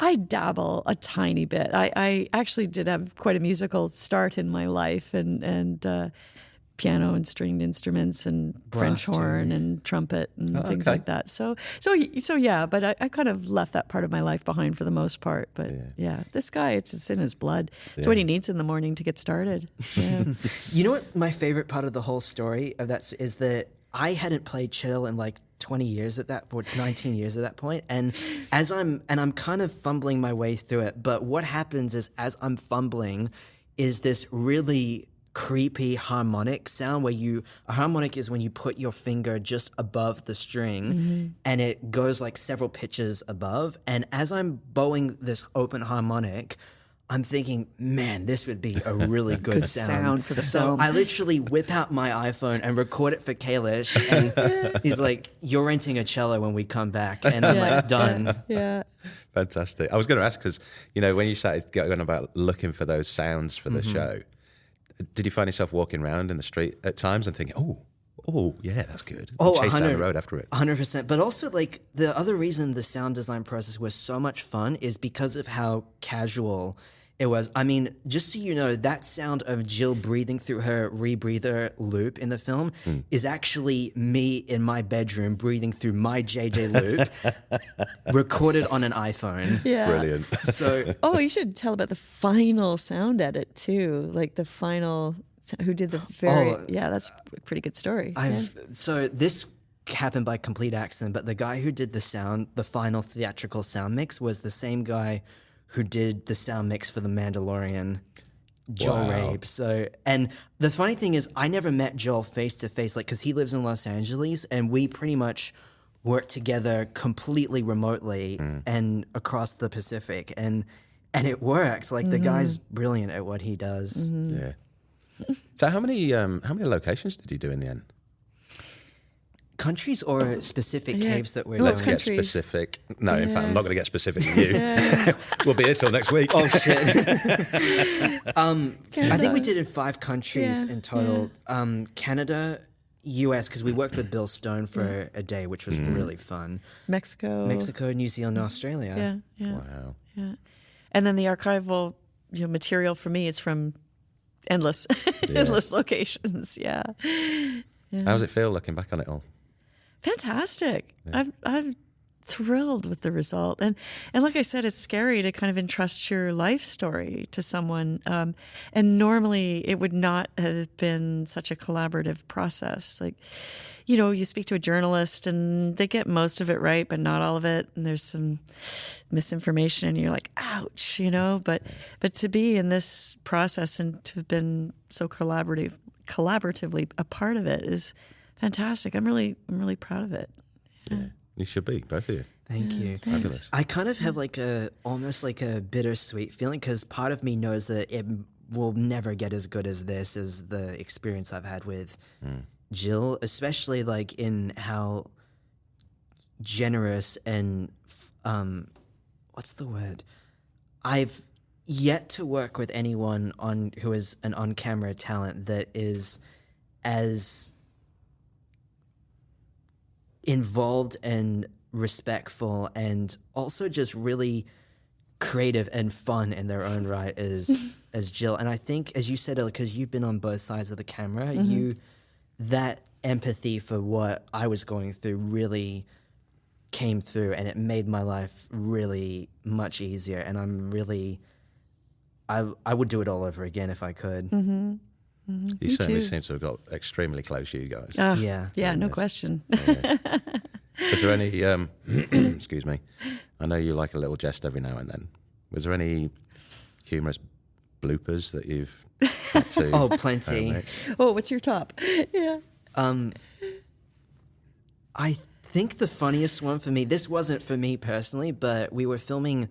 I dabble a tiny bit. I actually did have quite a musical start in my life, and piano and stringed instruments and French horn and trumpet and things like that. So yeah, but I kind of left that part of my life behind for the most part. But yeah this guy, it's in his blood. It's what he needs in the morning to get started. Yeah. You know what my favorite part of the whole story of that is that I hadn't played cello in like 20 years at that point, 19 years at that point. And I'm kind of fumbling my way through it. But what happens is, as I'm fumbling, is this really creepy harmonic sound where a harmonic is when you put your finger just above the string and it goes like several pitches above. And as I'm bowing this open harmonic, I'm thinking, man, this would be a really good sound for the So film. I literally whip out my iPhone and record it for Kailash, and he's like, you're renting a cello when we come back. And I'm like, done. Yeah. Fantastic. I was going to ask, because, when you started going about looking for those sounds for the show, did you find yourself walking around in the street at times and thinking, oh, yeah, that's good. Chase down the road after it. 100%. But also, like, the other reason the sound design process was so much fun is because of how casual it was. I mean, just so you know, that sound of Jill breathing through her rebreather loop in the film is actually me in my bedroom breathing through my JJ loop, recorded on an iPhone. Yeah. Brilliant. So, you should tell about the final sound edit too. Like the final, who did the very, that's a pretty good story. So this happened by complete accident, but the guy who did the final theatrical sound mix was the same guy who did the sound mix for The Mandalorian. Joel Wow. Rabe. So, and the funny thing is, I never met Joel face to face, like, because he lives in Los Angeles, and we pretty much work together completely remotely and across the Pacific, and it worked. Like, the guy's brilliant at what he does. Yeah. So how many locations did you do in the end? Countries or specific caves that we're Well, Let's doing? get countries. specific. No, in fact, I'm not going to get specific with you. We'll be here till next week. Oh shit! I think we did in 5 countries Yeah, in total. Canada, US, because we worked with Bill Stone for a day, which was really fun. Mexico. Mexico, New Zealand, Australia. Yeah, yeah, Wow. yeah. And then the archival material for me is from endless locations. Yeah. How does it feel looking back on it all? Fantastic. I'm thrilled with the result. And like I said, it's scary to kind of entrust your life story to someone. And normally it would not have been such a collaborative process. Like, you speak to a journalist and they get most of it right, but not all of it. And there's some misinformation and you're like, ouch, but to be in this process and to have been so collaboratively a part of it is fantastic. I'm really proud of it. Yeah. You should be, both of you. Thank you. Fabulous. I kind of have almost like a bittersweet feeling, because part of me knows that it will never get as good as this, as the experience I've had with Jill, especially like in how generous and what's the word? I've yet to work with anyone who is an on-camera talent that is as involved and respectful and also just really creative and fun in their own right as Jill. And I think, as you said, because you've been on both sides of the camera, that empathy for what I was going through really came through, and it made my life really much easier. And I would do it all over again if I could. You certainly seem to have got extremely close, you guys. Yeah, no question. Was there any, excuse me, I know you like a little jest every now and then. Was there any humorous bloopers that you've had to... Oh, plenty. Oh, what's your top? Yeah. I think the funniest one for me, this wasn't for me personally, but we were filming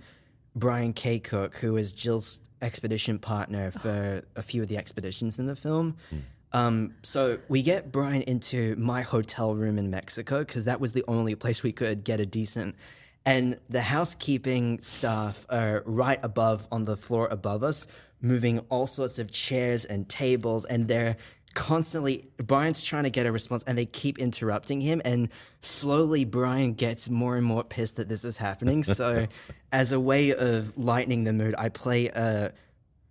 Brian K. Cook, who is Jill's expedition partner for a few of the expeditions in the film. So we get Brian into my hotel room in Mexico, because that was the only place we could get a decent. And the housekeeping staff are right above, on the floor above us, moving all sorts of chairs and tables, and they're constantly, Brian's trying to get a response and they keep interrupting him, and slowly Brian gets more and more pissed that this is happening. So as a way of lightening the mood, I play a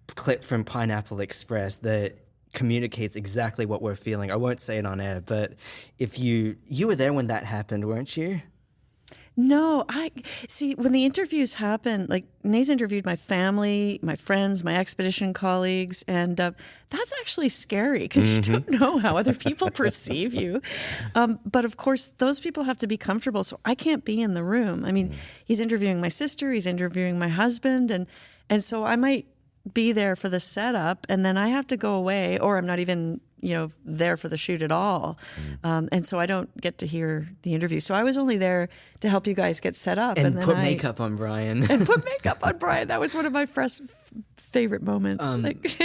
clip from Pineapple Express that communicates exactly what we're feeling. I won't say it on air, but if you were there when that happened, weren't you? No, I see when the interviews happen, like Nays interviewed my family, my friends, my expedition colleagues, and that's actually scary because you don't know how other people perceive you. But of course, those people have to be comfortable, so I can't be in the room. I mean, he's interviewing my sister, he's interviewing my husband, and so I might be there for the setup, and then I have to go away, or I'm not even there for the shoot at all. And so I don't get to hear the interview. So I was only there to help you guys get set up. And then put makeup on Brian. And put makeup on Brian. That was one of my favorite moments.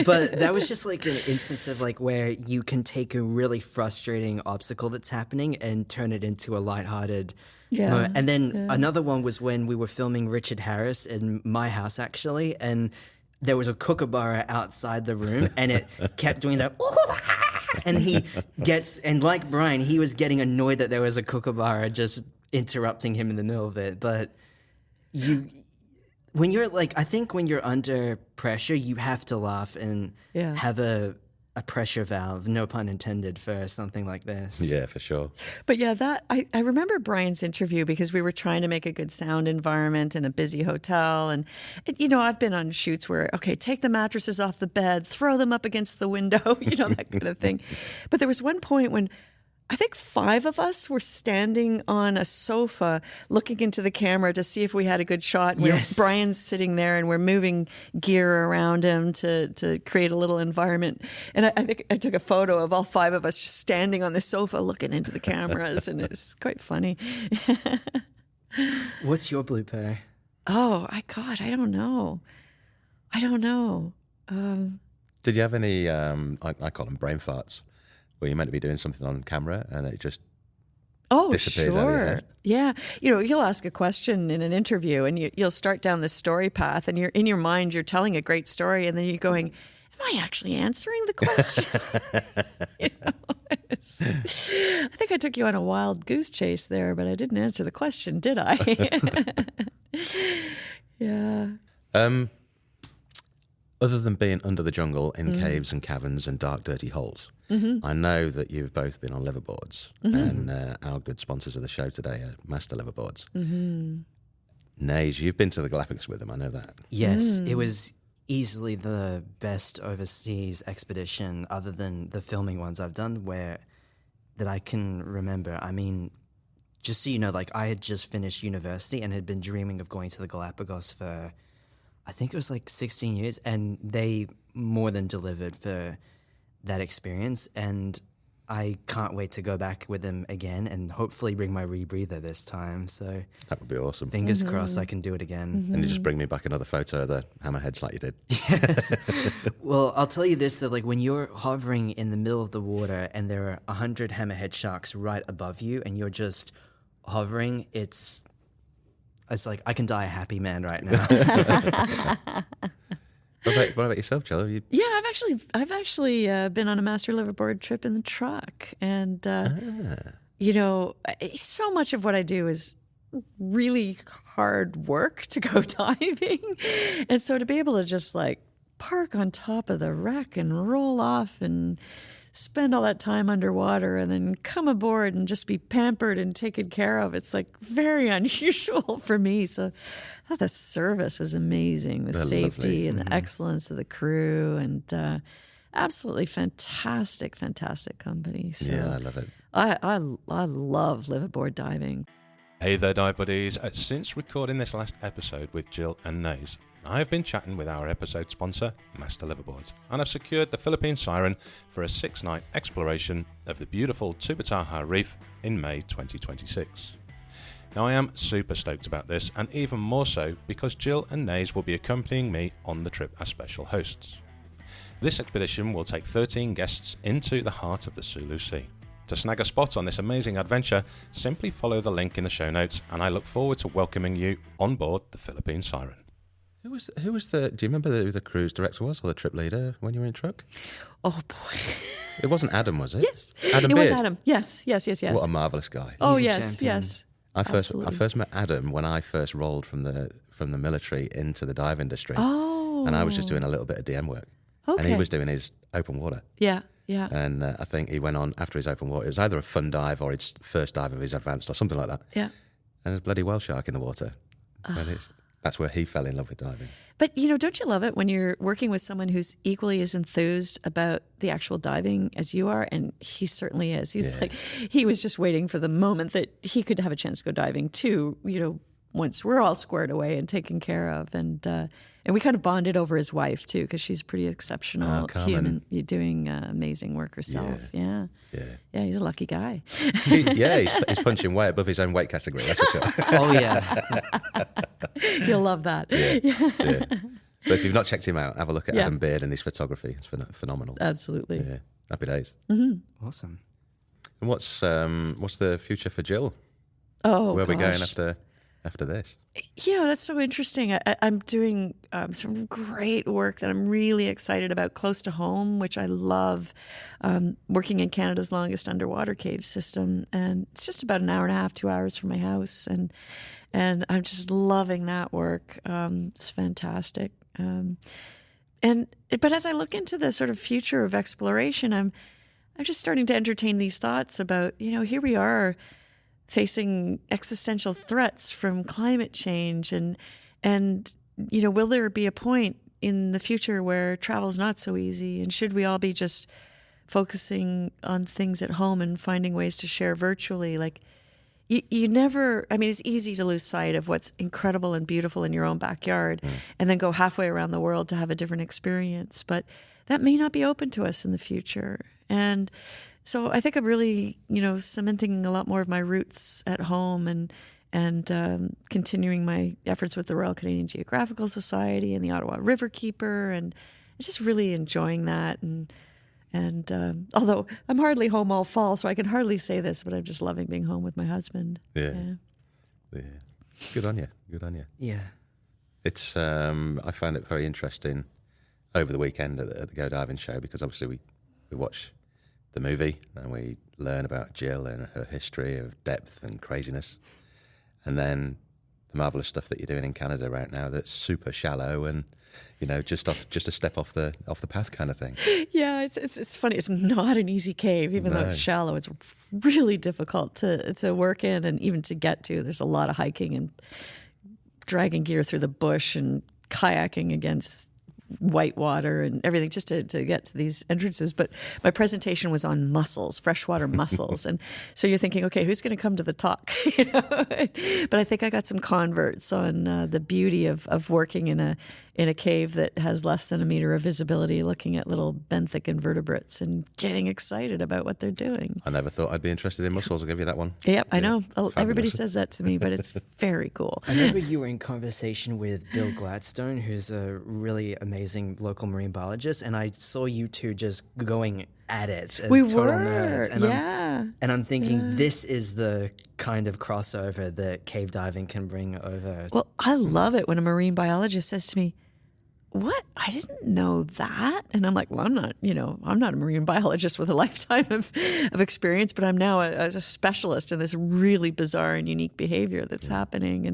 But that was just like an instance of like where you can take a really frustrating obstacle that's happening and turn it into a lighthearted moment. And then another one was when we were filming Richard Harris in my house, actually, and there was a kookaburra outside the room, and it kept doing that. And and like Brian, he was getting annoyed that there was a kookaburra just interrupting him in the middle of it. But when you're under pressure, you have to laugh and have a pressure valve, no pun intended, for something like this. Yeah, for sure. But yeah, I remember Brian's interview because we were trying to make a good sound environment in a busy hotel. And I've been on shoots where, okay, take the mattresses off the bed, throw them up against the window, that kind of thing. But there was one point when I think 5 of us were standing on a sofa looking into the camera to see if we had a good shot. Yes. Brian's sitting there and we're moving gear around him to create a little environment. And I think I took a photo of all 5 of us just standing on the sofa looking into the cameras, and it's quite funny. What's your blooper? Oh, I don't know. Did you have any, I call them brain farts, where you're meant to be doing something on camera and it just disappears out of your head? Yeah. You'll ask a question in an interview and you'll start down the story path, and you're in your mind, you're telling a great story, and then you're going, am I actually answering the question? I think I took you on a wild goose chase there, but I didn't answer the question, did I? Yeah. Other than being under the jungle in caves and caverns and dark, dirty holes, I know that you've both been on liverboards, and our good sponsors of the show today are Master Liverboards. Nays, you've been to the Galapagos with them, I know that. Yes, it was easily the best overseas expedition, other than the filming ones I've done, that I can remember. I mean, just so you know, like, I had just finished university and had been dreaming of going to the Galapagos for, I think it was like 16 years, and they more than delivered for that experience. And I can't wait to go back with them again and hopefully bring my rebreather this time. So That would be awesome. fingers crossed I can do it again. And you just bring me back another photo of the hammerheads like you did. Yes. Well, I'll tell you this, that like when you're hovering in the middle of the water and there are 100 hammerhead sharks right above you and you're just hovering, it's like I can die a happy man right now. What about yourself, Jill? Yeah, I've actually been on a master liverboard trip in the truck, and so much of what I do is really hard work to go diving, and so to be able to just like park on top of the wreck and roll off and spend all that time underwater and then come aboard and just be pampered and taken care of, it's like very unusual for me. So I thought the service was amazing, the safety and the excellence of the crew, and absolutely fantastic company. So Yeah, I love it. I love liveaboard diving. Hey there, dive buddies. Since recording this last episode with Jill and Nays, I've been chatting with our episode sponsor, Master Liverboards, and I've secured the Philippine Siren for a 6-night exploration of the beautiful Tubataha Reef in May 2026. Now, I am super stoked about this, and even more so because Jill and Nays will be accompanying me on the trip as special hosts. This expedition will take 13 guests into the heart of the Sulu Sea. To snag a spot on this amazing adventure, simply follow the link in the show notes, and I look forward to welcoming you on board the Philippine Siren. Who was the? Do you remember who the cruise director was, or the trip leader when you were in truck? Oh boy, it wasn't Adam, was it? Yes, Adam it Beard. Was Adam. Yes. What a marvelous guy. Oh He's a yes, champion. yes. I first met Adam when I first rolled from the military into the dive industry. Oh, and I was just doing a little bit of DM work, okay. and he was doing his open water. Yeah. And I think he went on after his open water. It was either a fun dive or his first dive of his advanced or something like that. Yeah. And there's a bloody whale shark in the water. That's where he fell in love with diving. But, don't you love it when you're working with someone who's equally as enthused about the actual diving as you are? And he certainly is. He's like, he was just waiting for the moment that he could have a chance to go diving too, once we're all squared away and taken care of. And we kind of bonded over his wife too, because she's a pretty exceptional human. You're doing amazing work herself. Yeah, he's a lucky guy. He's punching way above his own weight category, that's for sure. Oh, yeah. You'll love that. Yeah. But if you've not checked him out, have a look at Adam Beard and his photography. It's phenomenal. Absolutely. Yeah, happy days. Mm-hmm. Awesome. And what's the future for Jill? Oh, where are we going after this? Yeah, that's so interesting. I'm doing some great work that I'm really excited about close to home, which I love, working in Canada's longest underwater cave system. And it's just about an hour and a half, 2 hours from my house. And I'm just loving that work. It's fantastic. But as I look into the sort of future of exploration, I'm just starting to entertain these thoughts about, here we are, facing existential threats from climate change, and will there be a point in the future where travel's not so easy, and should we all be just focusing on things at home and finding ways to share virtually. Like you never, I mean, it's easy to lose sight of what's incredible and beautiful in your own backyard and then go halfway around the world to have a different experience. But that may not be open to us in the future. And so I think I'm really, cementing a lot more of my roots at home and continuing my efforts with the Royal Canadian Geographical Society and the Ottawa Riverkeeper, and just really enjoying that. And although I'm hardly home all fall, so I can hardly say this, but I'm just loving being home with my husband. Yeah. Good on you. Yeah. It's I found it very interesting over the weekend at the Go Diving show, because obviously we watch the movie and we learn about Jill and her history of depth and craziness, and then the marvelous stuff that you're doing in Canada right now that's super shallow and just a step off the path kind of thing. Yeah, it's funny. It's not an easy cave, even though it's shallow. It's really difficult to work in and even to get to. There's a lot of hiking and dragging gear through the bush and kayaking against white water and everything just to get to these entrances. But my presentation was on mussels, freshwater mussels. And so you're thinking, okay, who's going to come to the talk? But I think I got some converts on the beauty of working in a cave that has less than a meter of visibility, looking at little benthic invertebrates and getting excited about what they're doing. I never thought I'd be interested in mussels. I'll give you that one. Yep, I know. Everybody says that to me, but it's very cool. I remember you were in conversation with Bill Gladstone, who's a really amazing local marine biologist, and I saw you two just going at it as total nerds. And I'm thinking this is the kind of crossover that cave diving can bring over. Well, I love it when a marine biologist says to me, "What? I didn't know that." And I'm like, well, I'm not a marine biologist with a lifetime of experience, but I'm now a specialist in this really bizarre and unique behavior that's happening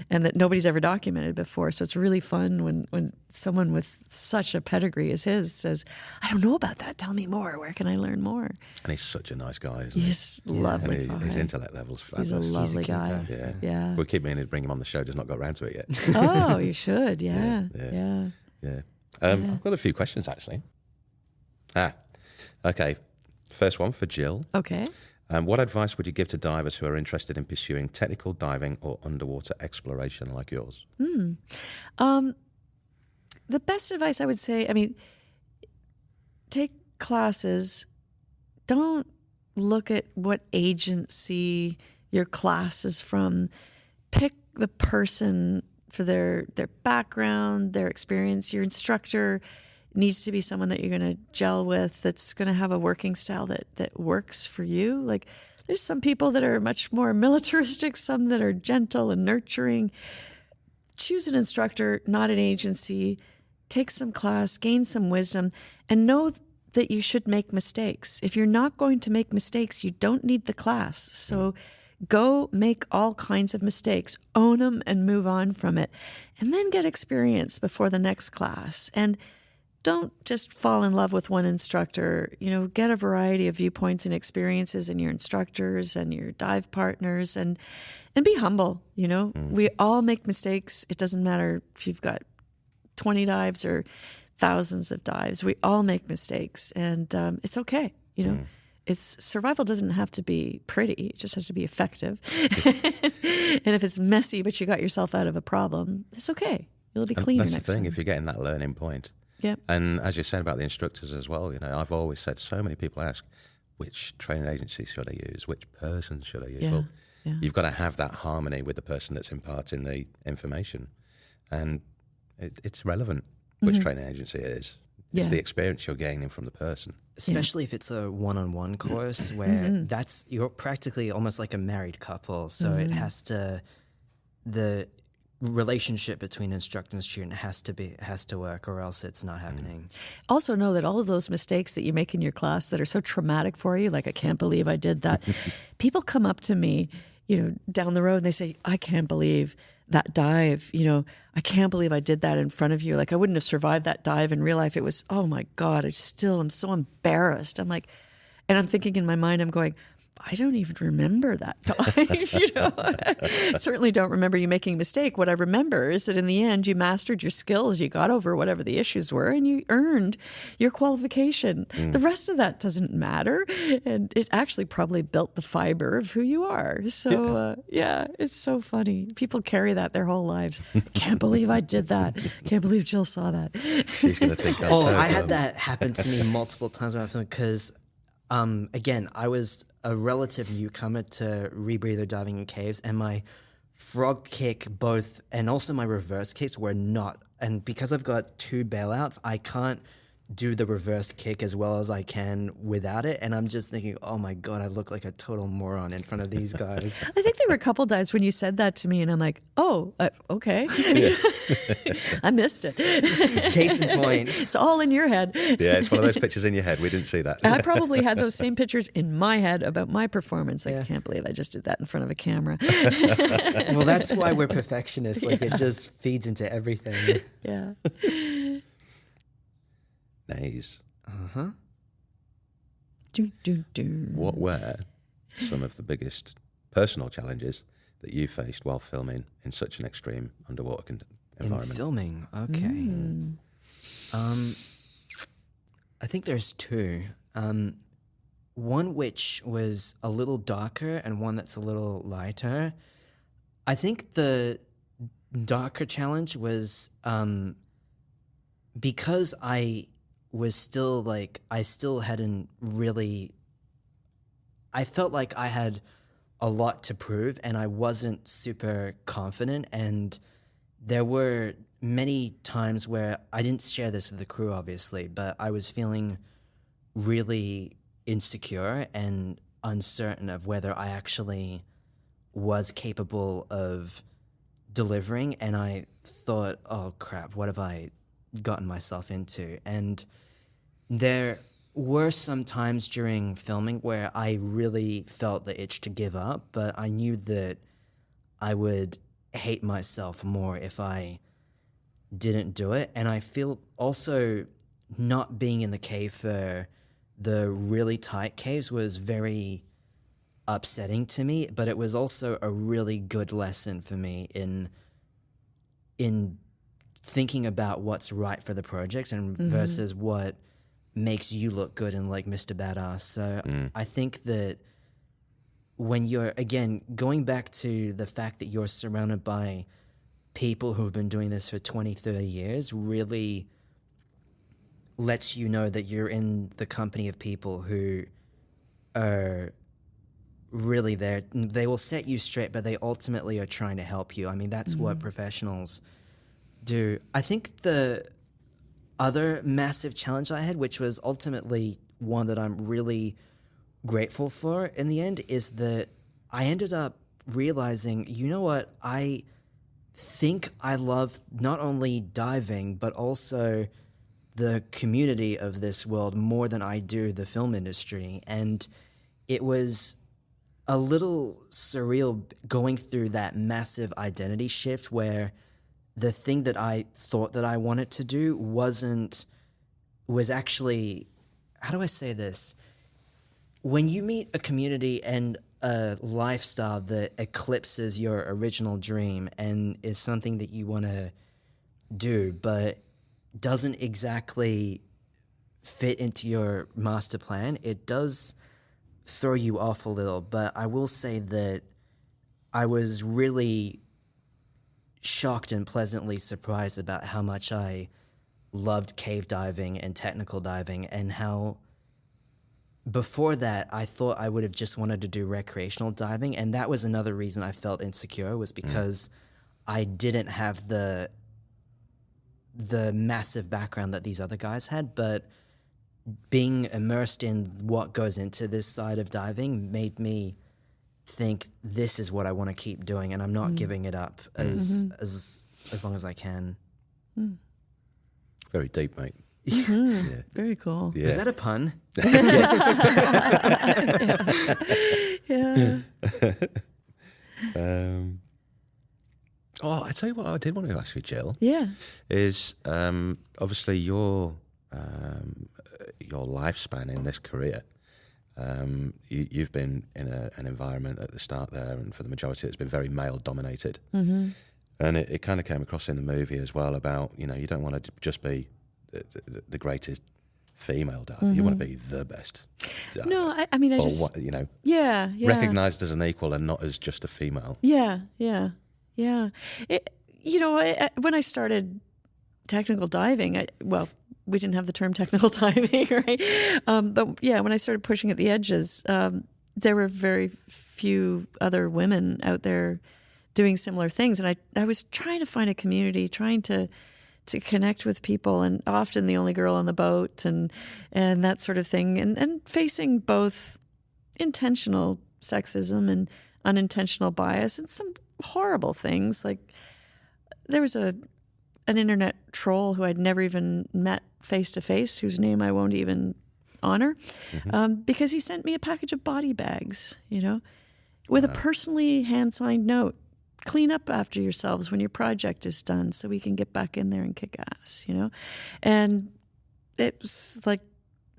and that nobody's ever documented before. So it's really fun when someone with such a pedigree as his says, "I don't know about that. Tell me more. Where can I learn more?" And he's such a nice guy, isn't he? He's lovely. And his intellect level's fabulous. He's a lovely guy. Yeah. We'll keep meaning to bring him on the show, just not got around to it yet. Oh, you should. Yeah. I've got a few questions, actually. Okay. First one for Jill. Okay. What advice would you give to divers who are interested in pursuing technical diving or underwater exploration like yours? The best advice I would say, take classes. Don't look at what agency your class is from. Pick the person for their background, their experience. Your instructor needs to be someone that you're going to gel with, that's going to have a working style that works for you. Like, there's some people that are much more militaristic, some that are gentle and nurturing. Choose an instructor, not an agency. Take some class, gain some wisdom, and know that you should make mistakes. If you're not going to make mistakes, you don't need the class. So go make all kinds of mistakes, own them, and move on from it. And then get experience before the next class. And don't just fall in love with one instructor. Get a variety of viewpoints and experiences in your instructors and your dive partners, and be humble. We all make mistakes. It doesn't matter if you've got 20 dives or thousands of dives. We all make mistakes, and it's okay. It's survival doesn't have to be pretty. It just has to be effective. And if it's messy, but you got yourself out of a problem, it's okay. It'll be cleaner next time. That's the thing, if you're getting that learning point. Yep. And as you said about the instructors as well, I've always said, so many people ask, which training agency should I use? Which person should I use? Yeah. Well, you've got to have that harmony with the person that's imparting the information. And it's relevant which training agency it is. It's the experience you're gaining from the person. Especially if it's a one-on-one course where you're practically almost like a married couple. So it has to, the relationship between instructor and student has to work, or else it's not happening. Also know that all of those mistakes that you make in your class that are so traumatic for you, like, I can't believe I did that. People come up to me, down the road, and they say, I can't believe that dive, I can't believe I did that in front of you. Like, I wouldn't have survived that dive in real life. It was, oh my God, I'm so embarrassed. I'm like, and I'm thinking in my mind, I'm going, I don't even remember that dive, you know. I certainly don't remember you making a mistake. What I remember is that in the end, you mastered your skills, you got over whatever the issues were, and you earned your qualification. The rest of that doesn't matter, and it actually probably built the fiber of who you are. So, it's so funny. People carry that their whole lives. Can't believe I did that. Can't believe Jill saw that. She's going to think I'm so I had dumb. that happen to me multiple times when I filmed because, again, I was a relative newcomer to rebreather diving in caves, and my frog kick and also my reverse kicks were not. And because I've got 2 bailouts, I can't do the reverse kick as well as I can without it. And I'm just thinking, oh my God, I look like a total moron in front of these guys. I think there were a couple times when you said that to me, and I'm like, oh, okay. I missed it. Case in point. It's all in your head. Yeah, it's one of those pictures in your head. We didn't see that. I probably had those same pictures in my head about my performance. I can't believe I just did that in front of a camera. Well, that's why we're perfectionists. Like, it just feeds into everything. Yeah. Nays. Do. What were some of the biggest personal challenges that you faced while filming in such an extreme underwater environment? In filming, okay. I think there's 2. One which was a little darker and one that's a little lighter. I think the darker challenge was because I felt like I had a lot to prove and I wasn't super confident, and there were many times where I didn't share this with the crew, obviously, but I was feeling really insecure and uncertain of whether I actually was capable of delivering, and I thought, oh crap, what have I gotten myself into? And there were some times during filming where I really felt the itch to give up, but I knew that I would hate myself more if I didn't do it. And I feel also not being in the cave for the really tight caves was very upsetting to me, but it was also a really good lesson for me in thinking about what's right for the project and versus what makes you look good and like Mr. Badass. So I think that when you're, again, going back to the fact that you're surrounded by people who've been doing this for 20, 30 years really lets you know that you're in the company of people who are really there. They will set you straight, but they ultimately are trying to help you. I mean, that's what professionals do. I think the other massive challenge I had, which was ultimately one that I'm really grateful for in the end, is that I ended up realizing, you know what, I think I love not only diving, but also the community of this world more than I do the film industry. And it was a little surreal going through that massive identity shift where the thing that I thought that I wanted to do was actually, how do I say this? When you meet a community and a lifestyle that eclipses your original dream and is something that you want to do, but doesn't exactly fit into your master plan, it does throw you off a little. But I will say that I was really shocked and pleasantly surprised about how much I loved cave diving and technical diving, and how before that I thought I would have just wanted to do recreational diving, and that was another reason I felt insecure, was because I didn't have the massive background that these other guys had. But being immersed in what goes into this side of diving made me think this is what I want to keep doing, and I'm not giving it up as long as I can. Very deep, mate. Yeah. Very cool. Yeah. Is that a pun? Yeah. I tell you what, I did want to ask you, Jill. Yeah. Is obviously your lifespan in this career You've been in an environment at the start there, and for the majority it's been very male dominated. And it kind of came across in the movie as well about, you don't want to just be the greatest female diver. You want to be the best diver. No, I mean, I just... What, yeah. recognised as an equal and not as just a female. Yeah. When I started technical diving, we didn't have the term technical diving, right? But yeah, when I started pushing at the edges, there were very few other women out there doing similar things. And I was trying to find a community, trying to connect with people, and often the only girl on the boat and that sort of thing, and facing both intentional sexism and unintentional bias and some horrible things. Like there was an internet troll who I'd never even met face to face, whose name I won't even honor, because he sent me a package of body bags, with a personally hand-signed note. Clean up after yourselves when your project is done so we can get back in there and kick ass, And it was like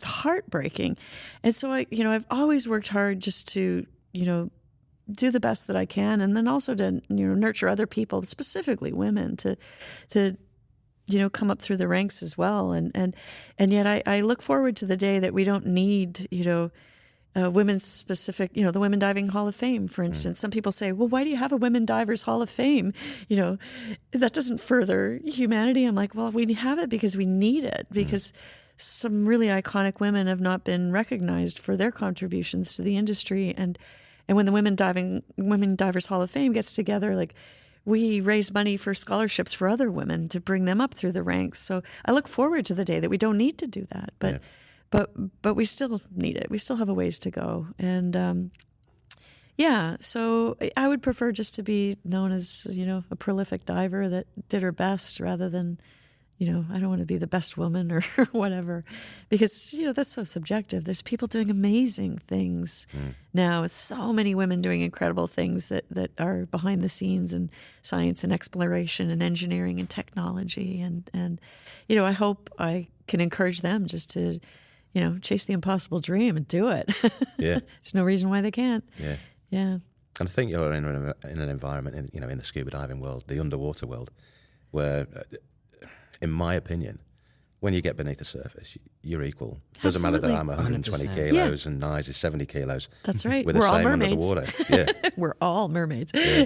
heartbreaking. And so I've always worked hard just to, do the best that I can, and then also to, nurture other people, specifically women, to come up through the ranks as well. And yet I look forward to the day that we don't need, women's specific, the Women Diving Hall of Fame, for instance. Some people say, well, why do you have a Women Divers Hall of Fame? That doesn't further humanity. I'm like, well, we have it because we need it, because some really iconic women have not been recognized for their contributions to the industry. And when the Women Divers Hall of Fame gets together, like, we raise money for scholarships for other women to bring them up through the ranks. So I look forward to the day that we don't need to do that. But we still need it. We still have a ways to go. And so I would prefer just to be known as, a prolific diver that did her best, rather than, I don't want to be the best woman or whatever, because, that's so subjective. There's people doing amazing things now. So many women doing incredible things that are behind the scenes in science and exploration and engineering and technology. And I hope I can encourage them just to, chase the impossible dream and do it. Yeah. There's no reason why they can't. Yeah. Yeah. And I think you're in an environment, in the scuba diving world, the underwater world, where, in my opinion, when you get beneath the surface, you're equal. It doesn't matter that I'm 120 kilos and Nays is 70 kilos. That's right. We're the same all under the mermaids. water. Yeah. We're all mermaids. Yeah.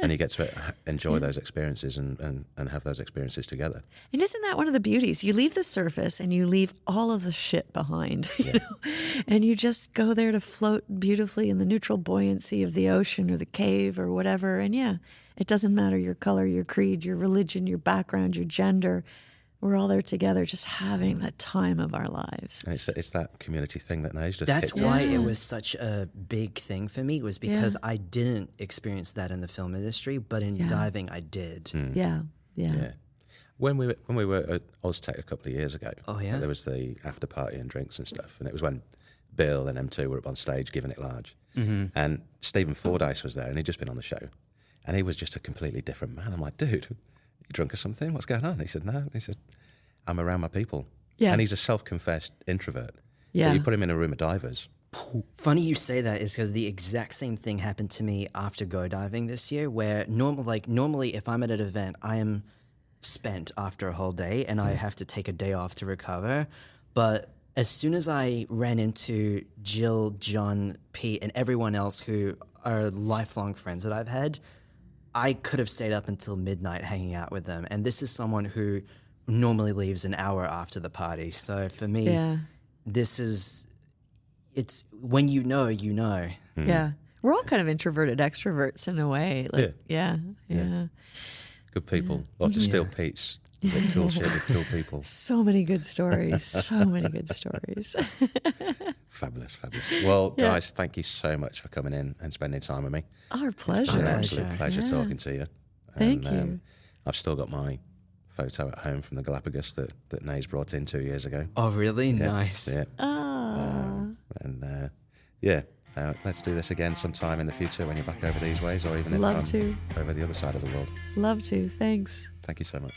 And you get to enjoy those experiences and have those experiences together. And isn't that one of the beauties? You leave the surface and you leave all of the shit behind, you know? And you just go there to float beautifully in the neutral buoyancy of the ocean or the cave or whatever. And it doesn't matter your color, your creed, your religion, your background, your gender. We're all there together, just having the time of our lives. And it's that community thing that Nays just That's hit why on. it was such a big thing for me, was because I didn't experience that in the film industry, but in diving I did. Yeah. When we were at Oztech a couple of years ago, there was the after party and drinks and stuff, and it was when Bill and M2 were up on stage giving it large, and Stephen Fordyce was there, and he'd just been on the show, and he was just a completely different man. I'm like, dude, you drunk or something? What's going on? He said, no. He said, I'm around my people. Yeah. And he's a self-confessed introvert. Yeah. But you put him in a room of divers. Funny you say that, is because the exact same thing happened to me after go diving this year, where normally if I'm at an event, I am spent after a whole day and I have to take a day off to recover. But as soon as I ran into Jill, John, Pete, and everyone else who are lifelong friends that I've had, I could have stayed up until midnight hanging out with them. And this is someone who normally leaves an hour after the party. So for me, it's when you know. Yeah. We're all kind of introverted extroverts in a way. Like, yeah. Good people. Lots of steel Pete's. Cool shit with cool people. So many good stories. Fabulous. Well, guys, thank you so much for coming in and spending time with me. Our pleasure. It's been an absolute pleasure talking to you. Thank you. I've still got my photo at home from the Galapagos that Nays brought in 2 years ago. Oh, really? Yeah, Nice. Yeah. Let's do this again sometime in the future when you're back over these ways, or even if I'm over the other side of the world. Love to. Thanks. Thank you so much.